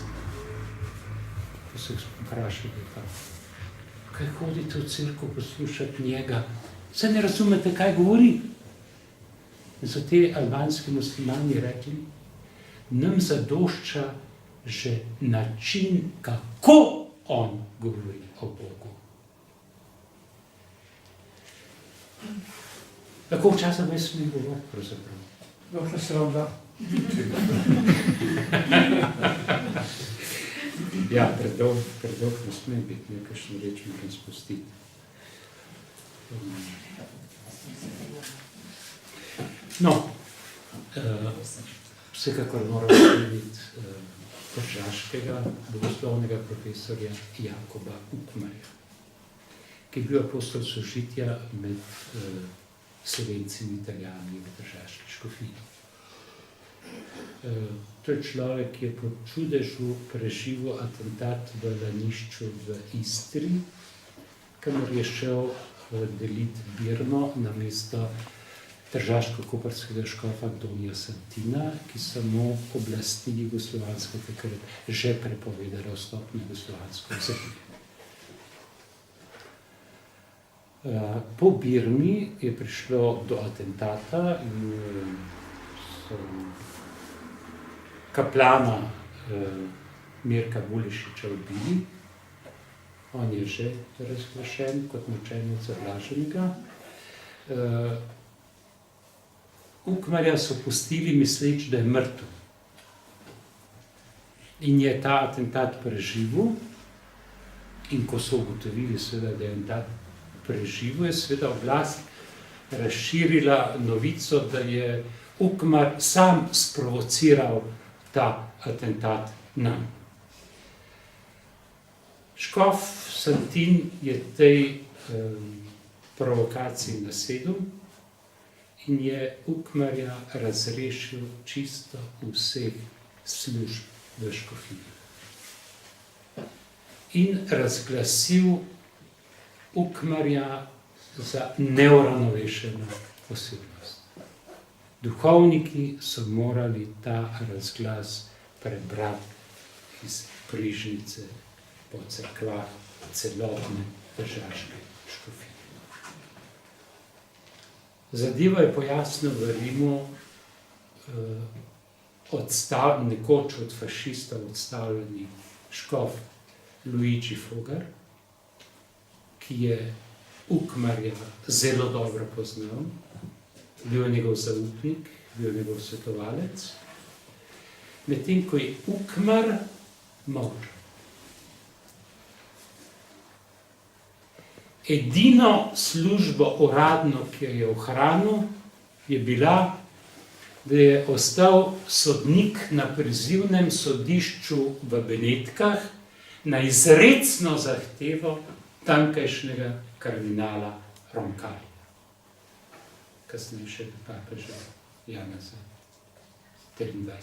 [SPEAKER 3] Ko so jih vprašali, kaj hodite v cerkev poslušati njega? Saj ne razumete, kaj govori? In so te albanski muslimani rekli, nam zadošča že način, kako on govori o Bogu. Tako včasih ne smem govoriti, pravzaprav.
[SPEAKER 1] Dokler se vam da.
[SPEAKER 3] Ja, predolg ne smem biti, nekakšno reč moram spustiti. No, vsekakor moram omeniti tržaškega bogoslovnega profesorja Jakoba Ukmarja, ki je bil apostol sožitja med Slovenci in Italijani v tržaški škofiji. To je človek, ki je po čudežu preživel atentat v Lanišču v Istri, kamor je šel deliti Birmo na mesto tržaško-koprskega škofa Donija Santina, ki so mu oblasti jugoslovanske takrat že prepovedali vstop na jugoslovansko ozemlje. Po Birmi je prišlo do atentata in so kaplana Mirka Bulišiča ubili. On je že razglašen kot mučenec Blaženega. Ukmarja so pustili misleč, da je mrtev. In je ta atentat preživel. In ko so ugotovili, seveda, da je atentat preživel, je seveda oblast razširila novico, da je Ukmar sam sprovociral ta atentat nanj. Škof Santin je tej provokaciji nasedel in je Ukmarja razrešil čisto vseh služb v škofiji. In razglasil Ukmarja za neuravnovešeno osebnost. Duhovniki so morali ta razglas prebrati iz prižnice po cerkvah celotne tržaške škofije. Zadeva je pojasnil v Rimu nekoč od fašistov odstavljeni škof Luigi Fogar, ki je Ukmarja zelo dobro poznal, bil je njegov zaupnik, bil je njegov svetovalec, medtem ko je Ukmar molčal. Edino službo uradno, ki jo je ohranil, je bila, da je ostal sodnik na prizivnem sodišču v Benetkah na izrecno zahtevo tamkajšnjega kardinala Roncalija, kasnejšega papeža Janeza 23.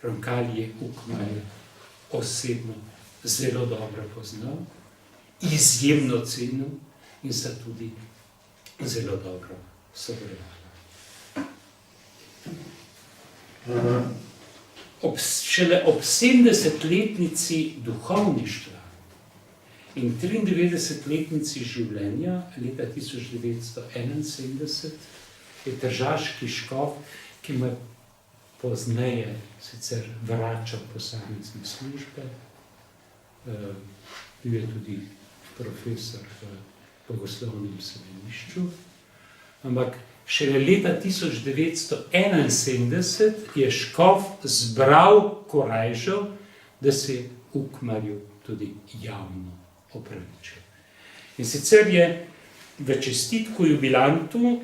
[SPEAKER 3] Roncalij je Ukmarja osebno zelo dobro poznal, izjemno cenil in sta tudi zelo dobro sodelovala. Šele ob 70-letnici duhovništva in 93-letnici življenja leta 1971 je tržaški škof, ki mu je pozneje sicer vračal posamezne službe, bil je tudi profesor v bogoslovnem semenišču, ampak šele leta 1971 je škof zbral korajžo, da se je Ukmarju tudi javno opravičil. In sicer je v čestitku jubilantu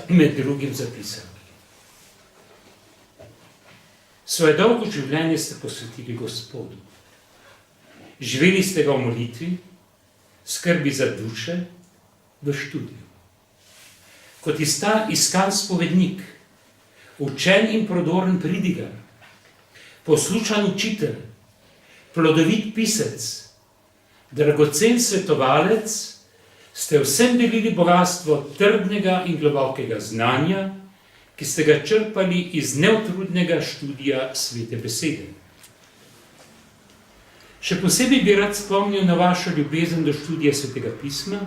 [SPEAKER 3] med drugim zapisal: svoje dolgo življenje ste posvetili Gospodu. Živeli ste ga v molitvi, skrbi za duše, v študiju. Kot iskan spovednik, učen in prodoren pridigar, poslušan učitelj, plodovit pisec, dragocen svetovalec, ste vsem delili bogastvo trdnega in globokega znanja, ki ste ga črpali iz neutrudnega študija svete besede. Še posebej bi rad spomnil na vašo ljubezen do študija svetega pisma,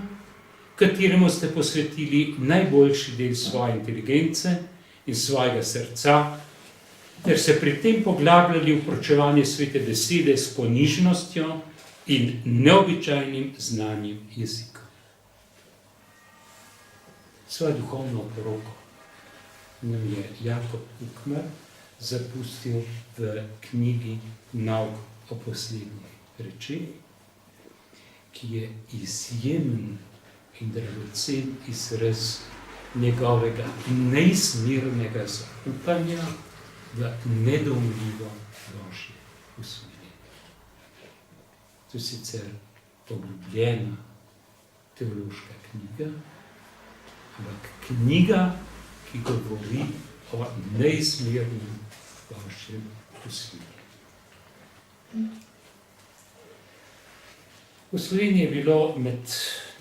[SPEAKER 3] kateremu ste posvetili najboljši del svoje inteligence in svojega srca, ter se pri tem poglabljali v proučevanje svete besede s ponižnostjo in neobičajnim znanjem jezika. Svojo duhovno poroko nam je Jakob Ukmar zapustil v knjigi Nauk o poslednjih rečeh, ki je izjemen in dragocen izraz njegovega neizmernega zaupanja v nedoumljivo Božje usmerjenje. To je sicer poglobljena teološka knjiga, ampak knjiga, ki govori o neizmernem Božjem usmerjenju. V Sloveniji je bilo med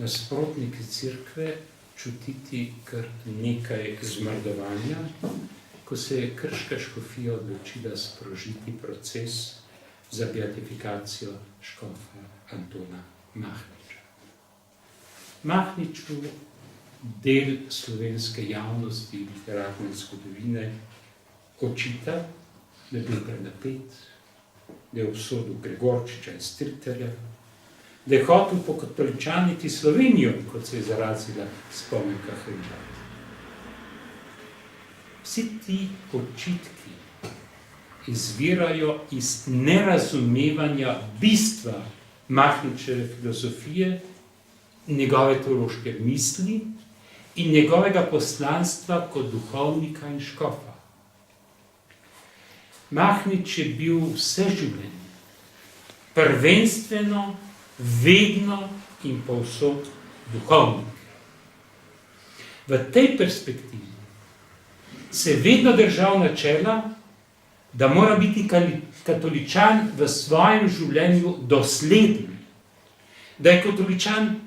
[SPEAKER 3] nasprotniki cerkve čutiti kar nekaj zmrdovanja, ko se je krška škofija odločila sprožiti proces za beatifikacijo škofa Antona Mahniča. Mahniču del slovenske javnosti in literatne zgodovine očita, da je bil prenapet, da je obsodil Gregorčiča in Stritarja, da je hotel pokatoličaniti Slovenijo, kot se je zarazila Spomenka Hrida. Vsi ti očitki izvirajo iz nerazumevanja bistva Mahničeve filozofije, njegove teološke misli in njegovega poslanstva kot duhovnika in škofa. Mahnič je bil vse življenje, prvenstveno, vedno in povsod duhovnik. V tej perspektivi se je vedno držal načela, da mora biti katoličan v svojem življenju dosleden, da je katoličan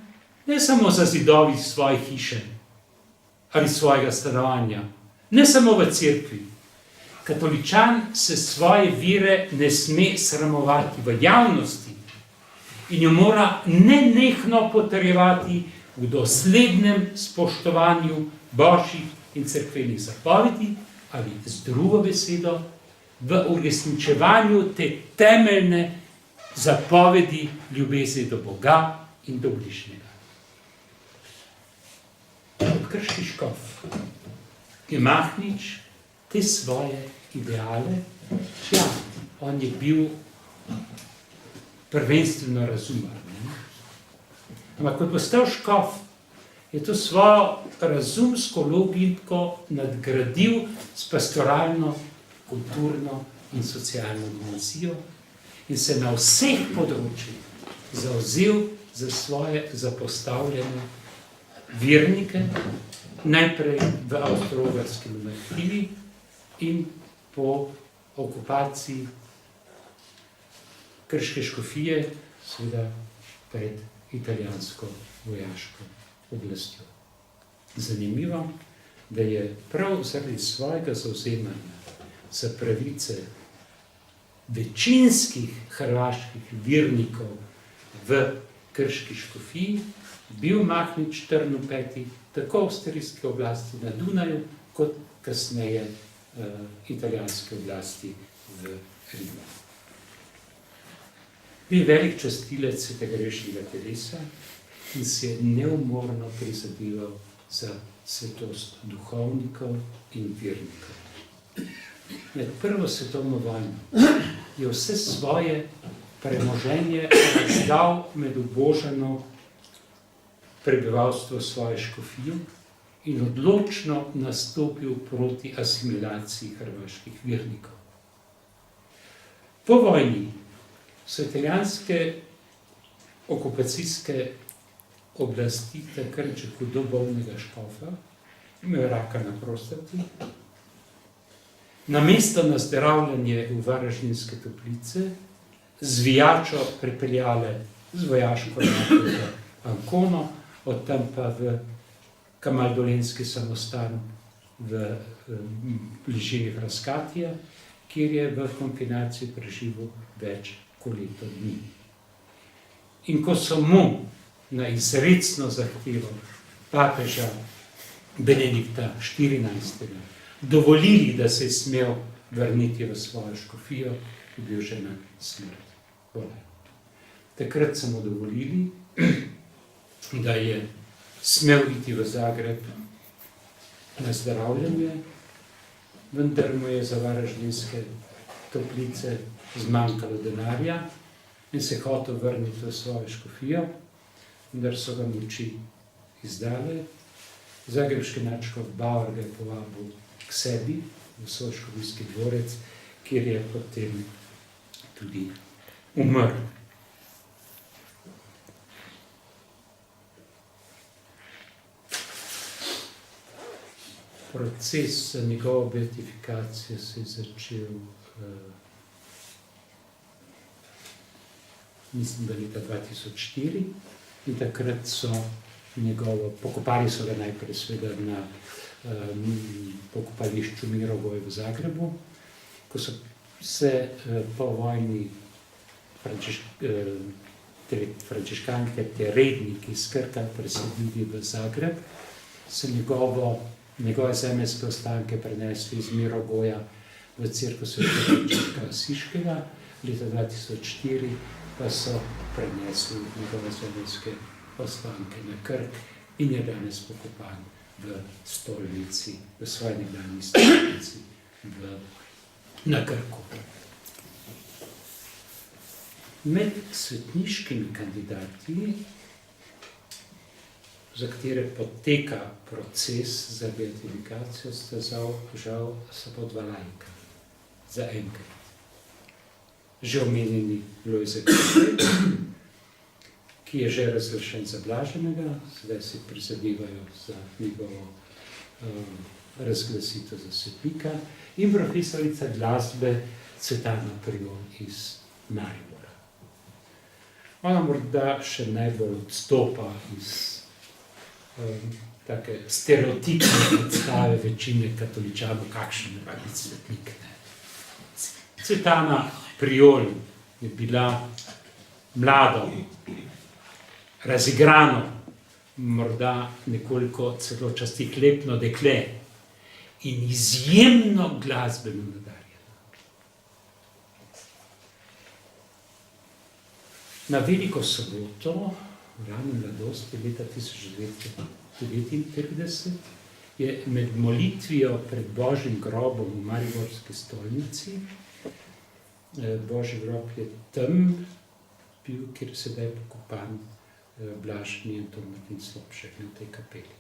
[SPEAKER 3] ne samo za zidovi svoje hiše ali svojega stanovanja, ne samo v cerkvi. Katoličan se svoje vere ne sme sramovati v javnosti in jo mora nenehno potrjevati v doslednem spoštovanju božjih in cerkvenih zapovedi ali z drugo besedo v uresničevanju te temeljne zapovedi ljubezni do Boga in do bližnjega. Kot krški škof je Mahnič te svoje ideale, ja, on je bil prvenstveno razumen. Ampak ko je postal škof, je to svojo razumsko logiko nadgradil s pastoralno, kulturno in socialno dimenzijo in se na vseh področjih zavzel za svoje zapostavljene vernike, najprej v avstro-ogrski monarhiji in po okupaciji krške škofije, seveda pred italijansko vojaško oblastjo. Zanimivo, da je prav zaradi svojega zavzemanja za pravice večinskih hrvaških vernikov v krški škofiji bil Mahnič trn v peti tako avstrijske oblasti na Dunaju, kot kasneje italijanske oblasti v Rimu. Bil velik častilec svetega grešnega telesa in se je neumorno prizadeval za svetost duhovnikov in vernikov. Med prvo svetovno vojno je vse svoje premoženje razdal med ubožano prebivalstvo svoje škofije in odločno nastopil proti asimilaciji hrvaških vernikov. Po vojni so italijanske okupacijske oblasti takrat že hudo bolnega škofa, imel raka na prostati, namesto na zdravljenje v Varaždinske Toplice, zvijačo pripeljale z vojaško enoto v Ancono, od tam pa v kamaldolenski samostan v bližini Frascatija, kjer je v konfinaciji preživel več kot leto dni. In ko so mu na izrecno zahtevo papeža Benedikta XIV. Dovolili, da se je smel vrniti v svojo škofijo, je bil že na smrt. Takrat so mu dovolili, da je smel iti v Zagreb na zdravljenje, vendar mu je za Varaždinske Toplice zmanjkalo denarja in se hotel vrniti v svojo škofijo, vendar so ga moči izdale. Zagrebški nadškof Bauer ga je povabil k sebi v svoj škofijski dvorec, kjer je potem tudi umrl. Proces za njegovo beatifikacijo se je začel, mislim, da leta 2004, in takrat so pokopali so ga najprej seveda na pokopališču Mirogoj v Zagrebu. Ko so se po vojni frančiškanke, te redniki iz Krka preselili v Zagreb, so njegove zemeljske ostanke prenesli iz Mirogoja v cerkev svetega Frančiška Asiškega, leta 2004 pa so prenesli njegove zemeljske ostanke na Krk in je danes pokopan v stolnici, v svoji nekdanji stolnici na Krku. Med svetniškimi kandidati za katere poteka proces za beatifikacijo, sta žal samo 2 laika. Za enkrat. Že omenjeni Lojze Kršek, ki je že razglašen za blaženega, zdaj si prizadevajo za njegovo razglasitev za svetnika, in profesorica glasbe Cvetana Priol iz Maribora. Ona morda še najbolj odstopa iz take stereotipne predstave večine katoličanov, kakšen mora biti svetnik. Cvetana Priol je bila mlado, razigrano, morda nekoliko celo častihlepno dekle in izjemno glasbeno nadarjeno. Na Veliko soboto, v rani mladosti leta 1939, je med molitvijo pred Božjim grobom v mariborski stolnici, Božji grob je tam bil, kjer je sedaj pokopan Blaženi Anton Martin Slomšek na tej kapeli,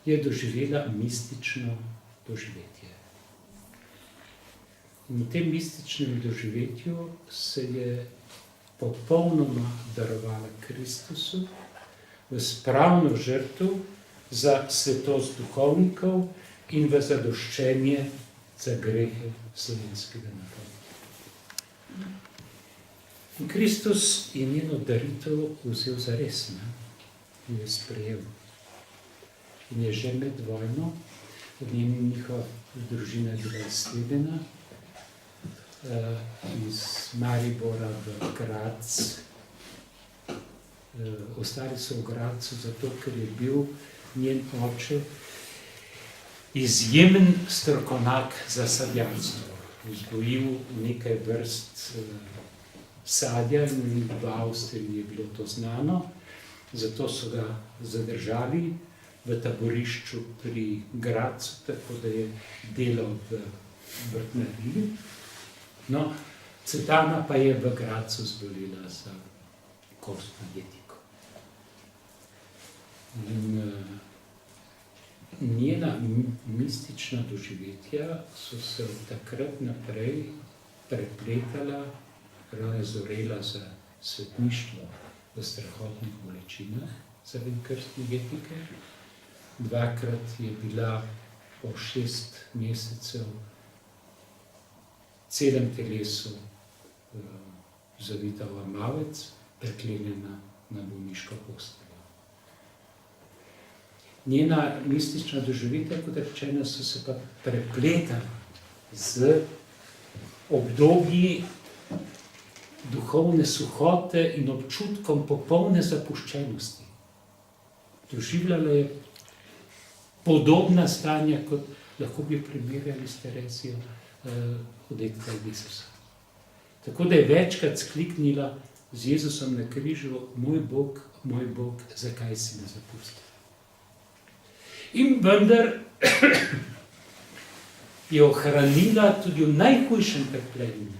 [SPEAKER 3] je doživela mistično doživetje. In v tem mističnem doživetju se je popolnoma darovala Kristusu v spravno žrtev za svetost duhovnikov in v zadoščenje za grehe slovenskega naroda. In Kristus je njeno daritev vzel za resno in je sprejel. In je že med vojno, njihova družina je bila izsledena iz Maribora v Gradec. Ostali so v Gradcu zato, ker je bil njen oče izjemen strokovnjak za sadjarstvo. Vzgojil nekaj vrst sadja in v Avstriji je bilo to znano, zato so ga zadržali v taborišču pri Gradcu, tako da je delal v vrtnariji. No, Cvetana pa je v Gradcu zbolela za kostno jetiko. In njena mistična doživetja so se od takrat naprej prepletala, razorela za svetništvo v strahotnih bolečinah zaradi krstne jetike. 2-krat je bila po 6 mesecev v celem telesu zavita v mavec, preklenjena na bolniško posteljo. Njena mistična doživetja, kot rečeno, so se pa prepletala z obdobji duhovne suhote in občutkom popolne zapuščenosti. Doživljala je podobna stanja, kot lahko bi primerjali s Terezijo od Edka Jezusa. Tako da je večkrat skliknila z Jezusom na križu: moj Bog, zakaj si me zapustil? In vendar je ohranila tudi v najhujšem trpljenju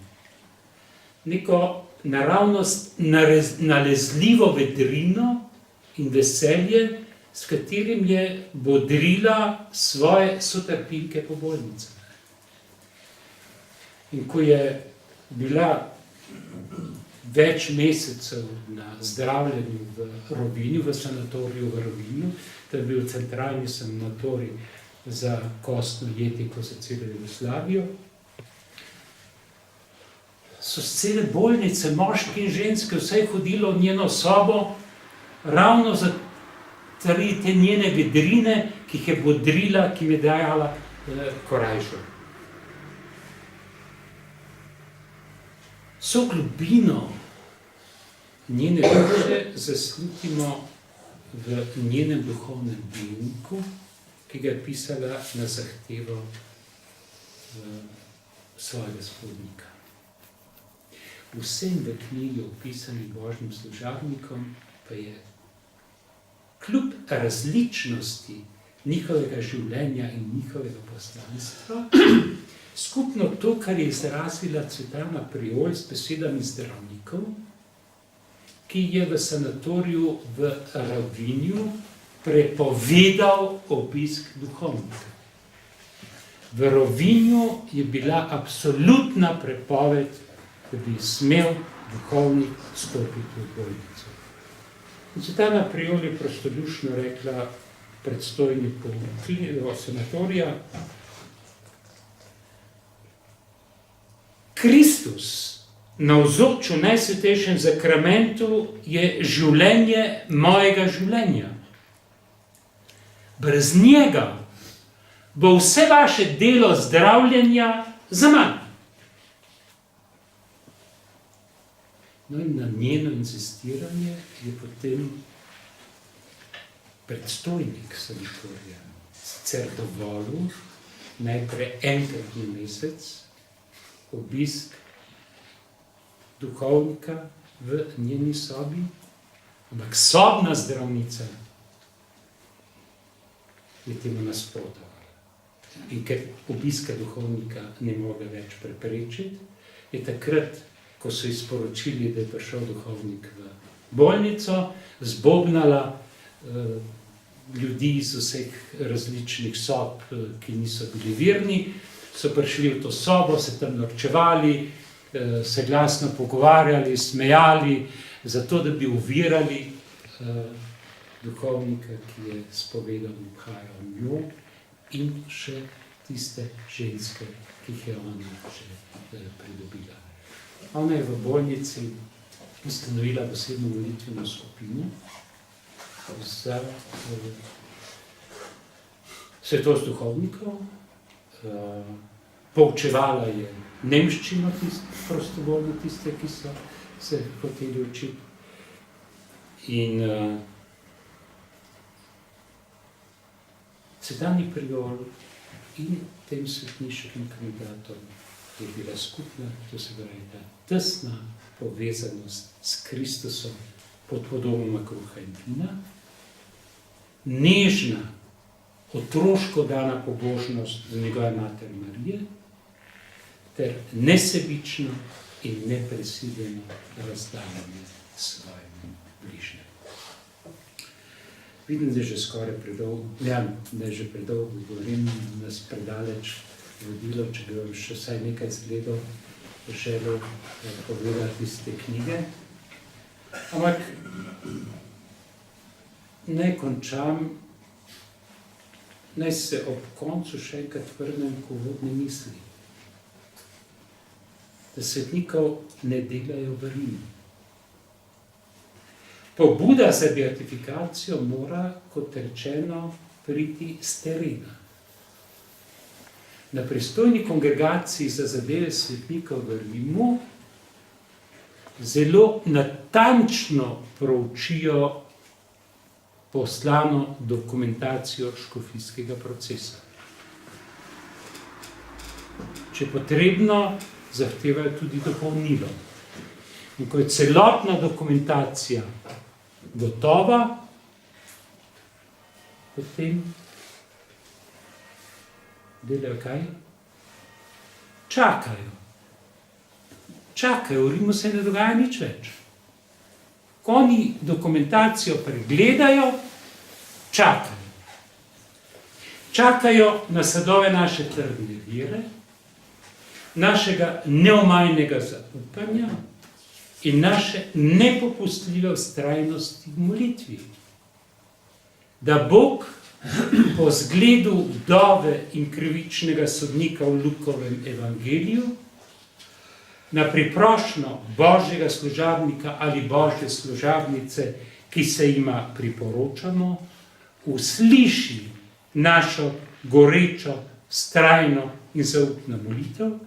[SPEAKER 3] neko naravnost, nalezljivo vedrino in veselje, s katerim je bodrila svoje sotrpinke po bolnicah. In ko je bila več mesecev na zdravljenju v Rovinju, v sanatoriju v Rovinju, to je bil centralni sanatorij za kostno jetiko za celo Jugoslavijo, so z cele bolnice, moški in ženske, vse hodilo v njeno sobo, ravno za te njene vedrine, ki jih je bodrila, ki jim je dajala korajžo. So globino njene duše zaslutimo v njenem duhovnem dnevniku, ki ga je pisala na zahtevo svojega spodnika. Vsem v knjigi opisanim Božjim služabnikom pa je kljub različnosti njihovega življenja in njihovega poslanstva skupno to, kar je izrazila Cvetana Priol s besedami zdravnikov, ki je v sanatoriju v Ravinju prepovedal obisk duhovnika. V Rovinju je bila absolutna prepoved, da bi smel duhovnik stopiti v bolnico. In se ta naprijol je prostodušno rekla predstojniku sanatorija: Kristus navzoč v najsvetejšem zakramentu je življenje mojega življenja. Brez njega bo vse vaše delo zdravljenja zaman. No in na njeno insistiranje je potem predstojnik sanatorija sicer dovolil najprej enkrat na mesec obisk duhovnika v njeni sobi, ampak sobna zdravnica je temu nasprotovala. In ker obiska duhovnika ne mogla več preprečiti, je takrat, ko so ji sporočili, da je prišel duhovnik v bolnico, zbobnala ljudi iz vseh različnih sob, ki niso bili verni, so prišli v to sobo, se tam norčevali, se glasno pogovarjali, smejali, zato da bi ovirali duhovnika, ki je spovedal in obhajal njo, in še tiste ženske, ki jih je ona že pridobila. Ona je v bolnici ustanovila posebno molitveno skupino za svetost duhovnikov, poučevala je nemščino prostovoljno tiste, ki so se hoteli učiti. In sedanji prior in tem svetniškim kandidatom je bila skupna, to se pravi, ta tesna povezanost s Kristusom pod podobama kruha in vina, nežna, otroško dana pobožnost za njegove matere Marije, ter nesebično in nepresiljeno razdajanje svojemu bližnjemu. Vidim, da je že skoraj predolgo, da je že predolgo govorim, nas predaleč vodilo, če bi vam še vsaj nekaj zgledal, želel povedati iz te knjige. Ampak naj končam, naj se ob koncu še enkrat vrnem k uvodni misli, da svetnikov ne delajo v Rimu. Pobuda za beatifikacijo mora, kot rečeno, priti s terena. Na pristojni kongregaciji za zadeve svetnikov v Rimu zelo natančno proučijo poslano dokumentacijo škofijskega procesa. Če potrebno, zahtevajo tudi dopolnilo. In ko je celotna dokumentacija gotova, potem delajo kaj? Čakajo. Čakajo, v Rimu se ne dogaja nič več. Ko oni dokumentacijo pregledajo, čakajo. Čakajo na sadove naše trdne vere, našega neomajnega zaupanja in naše nepopustljive vztrajnosti v molitvi. Da Bog po zgledu vdove in krivičnega sodnika v Lukovem evangeliju na priprošnjo Božjega služabnika ali Božje služabnice, ki se jima priporočamo, usliši našo gorečo, vztrajno in zaupno molitev,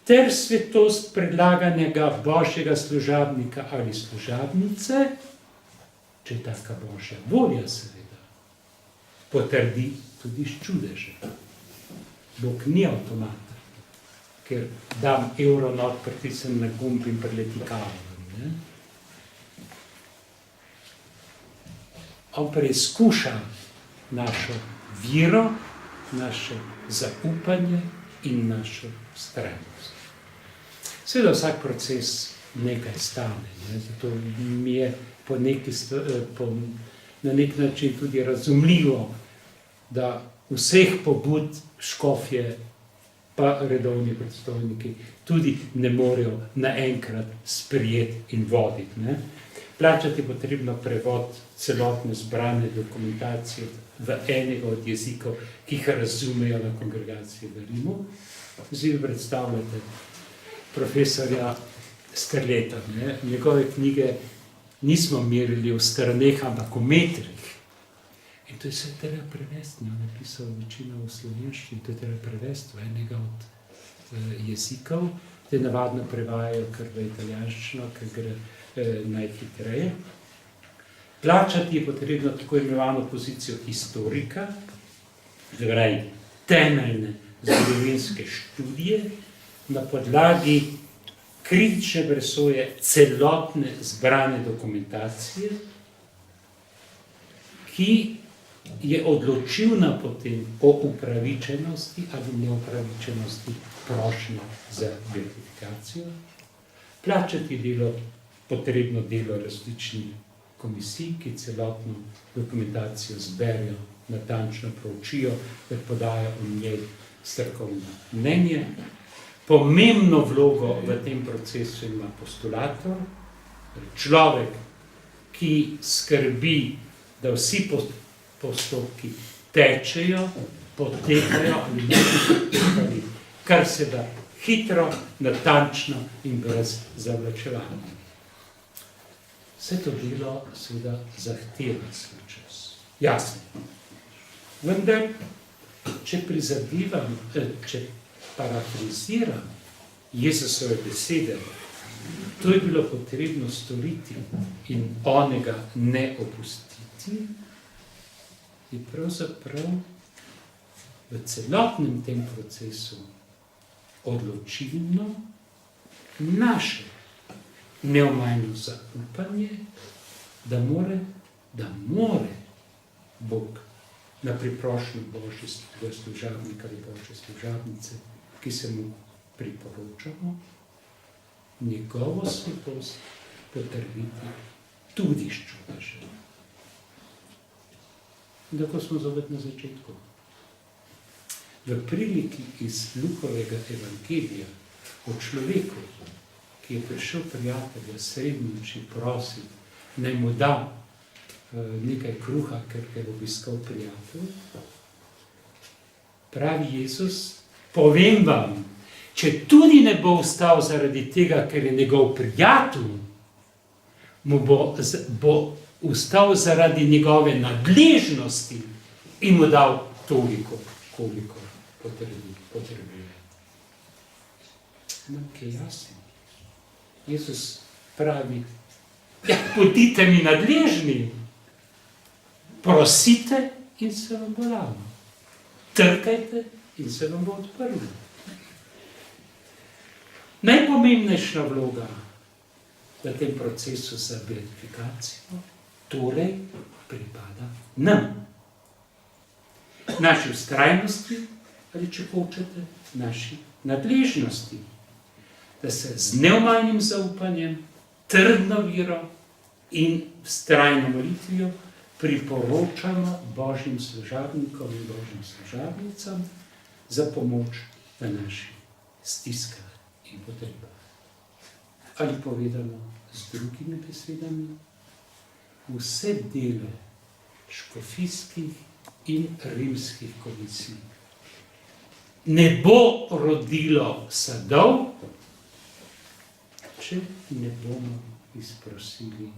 [SPEAKER 3] ter svetost predlaganega Božjega služabnika ali služabnice, če je taka Božja volja seveda, potrdi tudi s čudežem. Bog ni avtomat, ker dam evro not, pritisnem na gumb in preleti kavo. On preizkuša našo vero, naše zaupanje in našo vztrajnost. Seveda vsak proces nekaj stane. Ne? Zato mi je na nek način tudi razumljivo, da vseh pobud škofje pa redovni predstojniki tudi ne morejo naenkrat sprijeti in voditi. Ne? Plačati je potrebno prevod celotne zbrane dokumentacije v enega od jezikov, ki jih razumejo na kongregaciji v Rimu. Zdaj vi predstavljate profesorja Sterleta. Ne? Njegove knjige nismo merili v straneh, ampak v metrih. In to je vse treba prevesti. On je pisal večino v slovenščini, to je treba prevesti v enega od jezikov. Te navadno prevajajo kar v italijanščino, ker gre najhitreje. Plačati je potrebno tako imenovano pozicijo historika, torej temeljne zgodovinske študije, na podlagi kritične presoje celotne zbrane dokumentacije, ki je odločilna potem o upravičenosti ali neupravičenosti prošnje za verifikacijo. Plačati je potrebno delo različnih komisij, ki celotno dokumentacijo zberijo, natančno proučijo, ter podajo o njej strokovno mnenje. Pomembno vlogo v tem procesu ima postulator, človek, ki skrbi, da vsi postopki tečejo, potekajo ali kar se da hitro, natančno in brez zavlačevanja. Vse to delo seveda zahteva svoj čas. Jasno. Vendar, če parafraziram Jezusove besede, to je bilo potrebno storiti in onega ne opustiti, je pravzaprav v celotnem tem procesu odločilno naše neomajno zaupanje, da more Bog na priprošnjo Božjega služabnika ali Božje služabnice, ki se mu priporočamo, njegovo svetost potrditi tudi s čudežem. In tako smo zopet na začetku. V priliki iz Lukovega evangelija o človeku, ki je prišel prijatelja sredi noči prositi, naj mu da nekaj kruha, ker je obiskal prijatelj, pravi Jezus, povem vam, če tudi ne bo vstal zaradi tega, ker je njegov prijatelj, mu bo vstal zaradi njegove nadležnosti in mu dal toliko, koliko potrebuje. Ampak je jasno. Jezus pravi, bodite mi nadležni, prosite in se vam bo dalo. Trkajte in se vam bo odprlo. Najpomembnejša vloga v tem procesu za beatifikacijo torej pripada nam. Naši vztrajnosti, ali če hočete, naši nadležnosti, da se z neomajnim zaupanjem, trdno vero in vztrajno molitvijo priporočamo Božjim služabnikom in Božjim služabnicam za pomoč v naših stiskah in potrebah. Ali povedano z drugimi besedami, vse delo škofijskih in rimskih komisij ne bo rodilo sadov, če ne bomo izprosili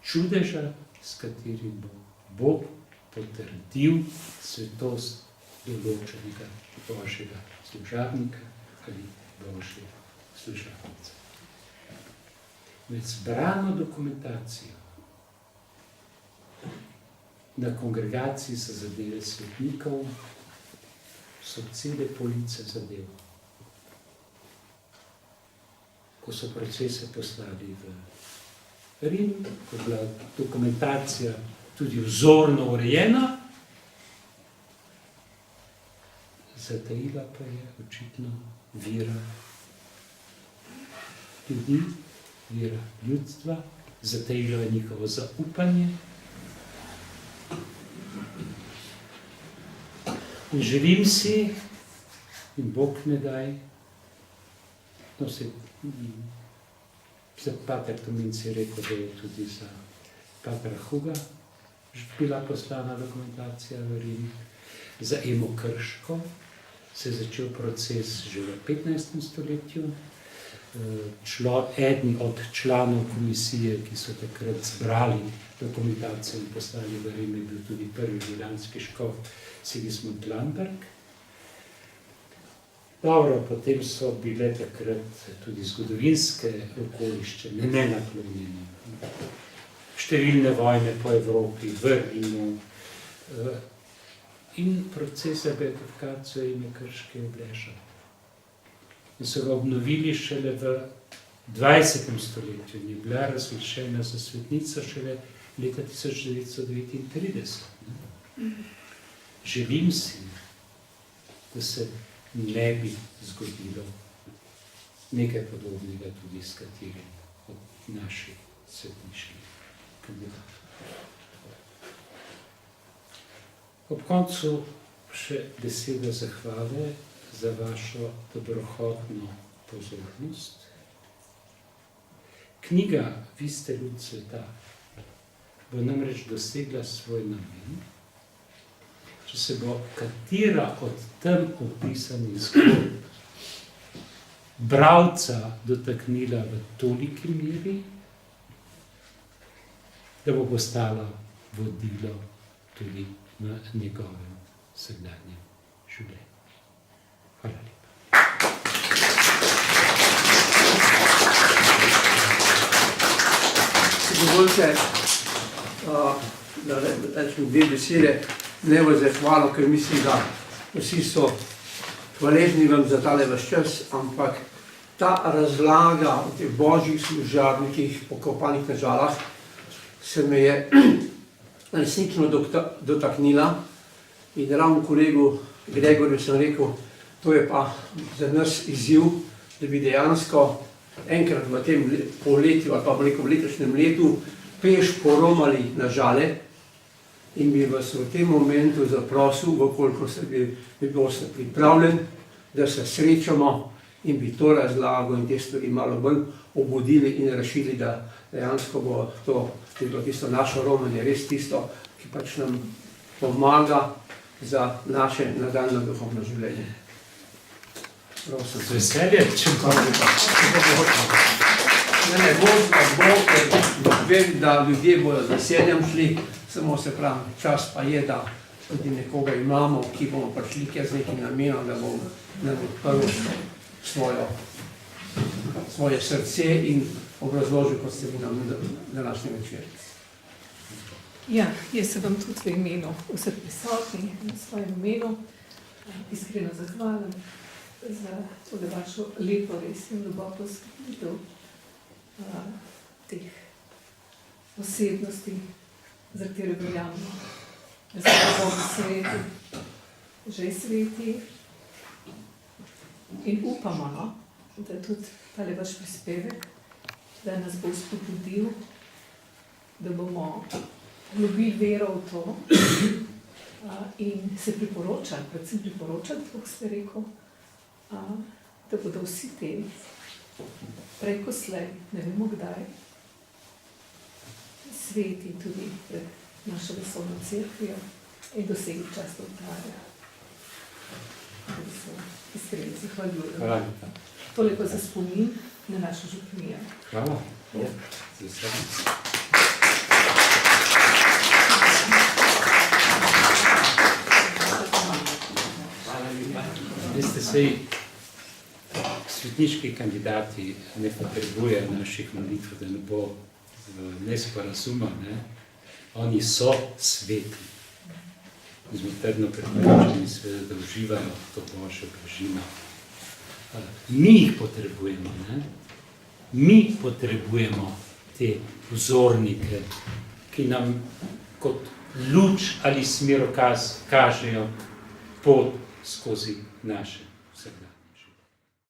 [SPEAKER 3] čudeža, s katerim bo Bog potrdil svetost določenega Božjega služabnika ali Božje služabnice. Med zbrano dokumentacijo na kongregaciji za zadeve svetnikov so cele police zadev. Ko so procese poslali v Rim, ko je bila dokumentacija tudi vzorno urejena, zatajila pa je očitno vira ljudi, vira ljudstva, zatajilo je njihovo zaupanje. In želim si, in Bog ne daj, no se, pater Tominc je rekel, da je tudi za patera Huga bila poslana dokumentacija v Rim, za Emo Krško se je začel proces že v 15. stoletju. Eden od članov komisije, ki so takrat zbrali dokumentacijo in poslali v Rim, je bil tudi prvi ljubljanski škof Sigismund Lamberg. Dobro, potem so bile takrat tudi zgodovinske okoliščine nenaklonjene. Številne vojne po Evropi, v Rimu in procesa beatifikacije Eme Krške je obležal. In so ga obnovili šele v 20. stoletju in je bila razglašena za svetnico šele leta 1939. Želim si, da se ne bi zgodilo nekaj podobnega tudi s katerim od naših svetniških kandidatov. Ob koncu še beseda zahvale za vašo dobrohotno pozornost. Knjiga Vi ste ljud sveta bo namreč dosegla svoj namen, če se bo katera od tam opisanih zgodb bralca dotaknila v toliki meri, da bo postala vodilo tudi na njegovem vsakdanjem življenju. Hvala lepa.
[SPEAKER 5] Dovolite, da rečem dve besede, ne v zahvalo, ker mislim, da vsi so hvaležni vam za tale vaš čas, ampak ta razlaga o teh božjih služabnikih pokopanih na Žalah se me je resnično dotaknila in ravno kolegu Gregorju sem rekel, to je pa za nas izziv, da bi dejansko enkrat v tem poletju ali pa v letošnjem letu peš poromali na Žale in bi vas v tem momentu zaprosil, vkolikor bi bil pripravljen, da se srečamo in bi to razlago in te stvari malo bolj obudili in rešili, da dejansko bo to bilo tisto našo romanje, res tisto, ki pač nam pomaga za naše nadaljnje duhovno življenje. Prosim.
[SPEAKER 3] Z veseljem, če pa
[SPEAKER 5] Ne, bo, vem, da ljudje bodo z veseljem šli, samo se pravi, čas pa je, da tudi nekoga imamo, ki bomo prišli kjer z nekim namenom, da bomo nam odprl svoje srce in obrazložil, kot ste vi nam današnji večer.
[SPEAKER 1] Ja, jaz se vam tudi v imenu vseh prisotnih, na svojem imenu, iskreno zahvalim za to, da vašo lepo res in globoko skrbitev teh osebnosti, za katere verjamemo, da so Bogu sveti, že sveti. In upamo, da tudi tale vaš prispevek, da nas bo spodbudil, da bomo globili vero v to in se priporočali, predvsem priporočali, kot ste rekel, da bodo vsi te preko slej, ne vemo kdaj, sveti tudi pred našo vesolno cerkvijo in dosegli čas oltarja. Da se iskreno zahvaljujem.
[SPEAKER 3] Hvala lepa.
[SPEAKER 1] Toliko za spomin na našo župnijo.
[SPEAKER 3] Hvala.
[SPEAKER 1] Ja.
[SPEAKER 3] Z veseljem. Veste, sej svetniški kandidati ne potrebujejo naših molitev, da ne bo nesporazuma, ne? Oni so sveti. Mi smo trdno prepričani, da uživajo to Božjo bližino. Mi jih potrebujemo, ne? Mi potrebujemo te vzornike, ki nam kot luč ali smerokaz kažejo pot skozi naše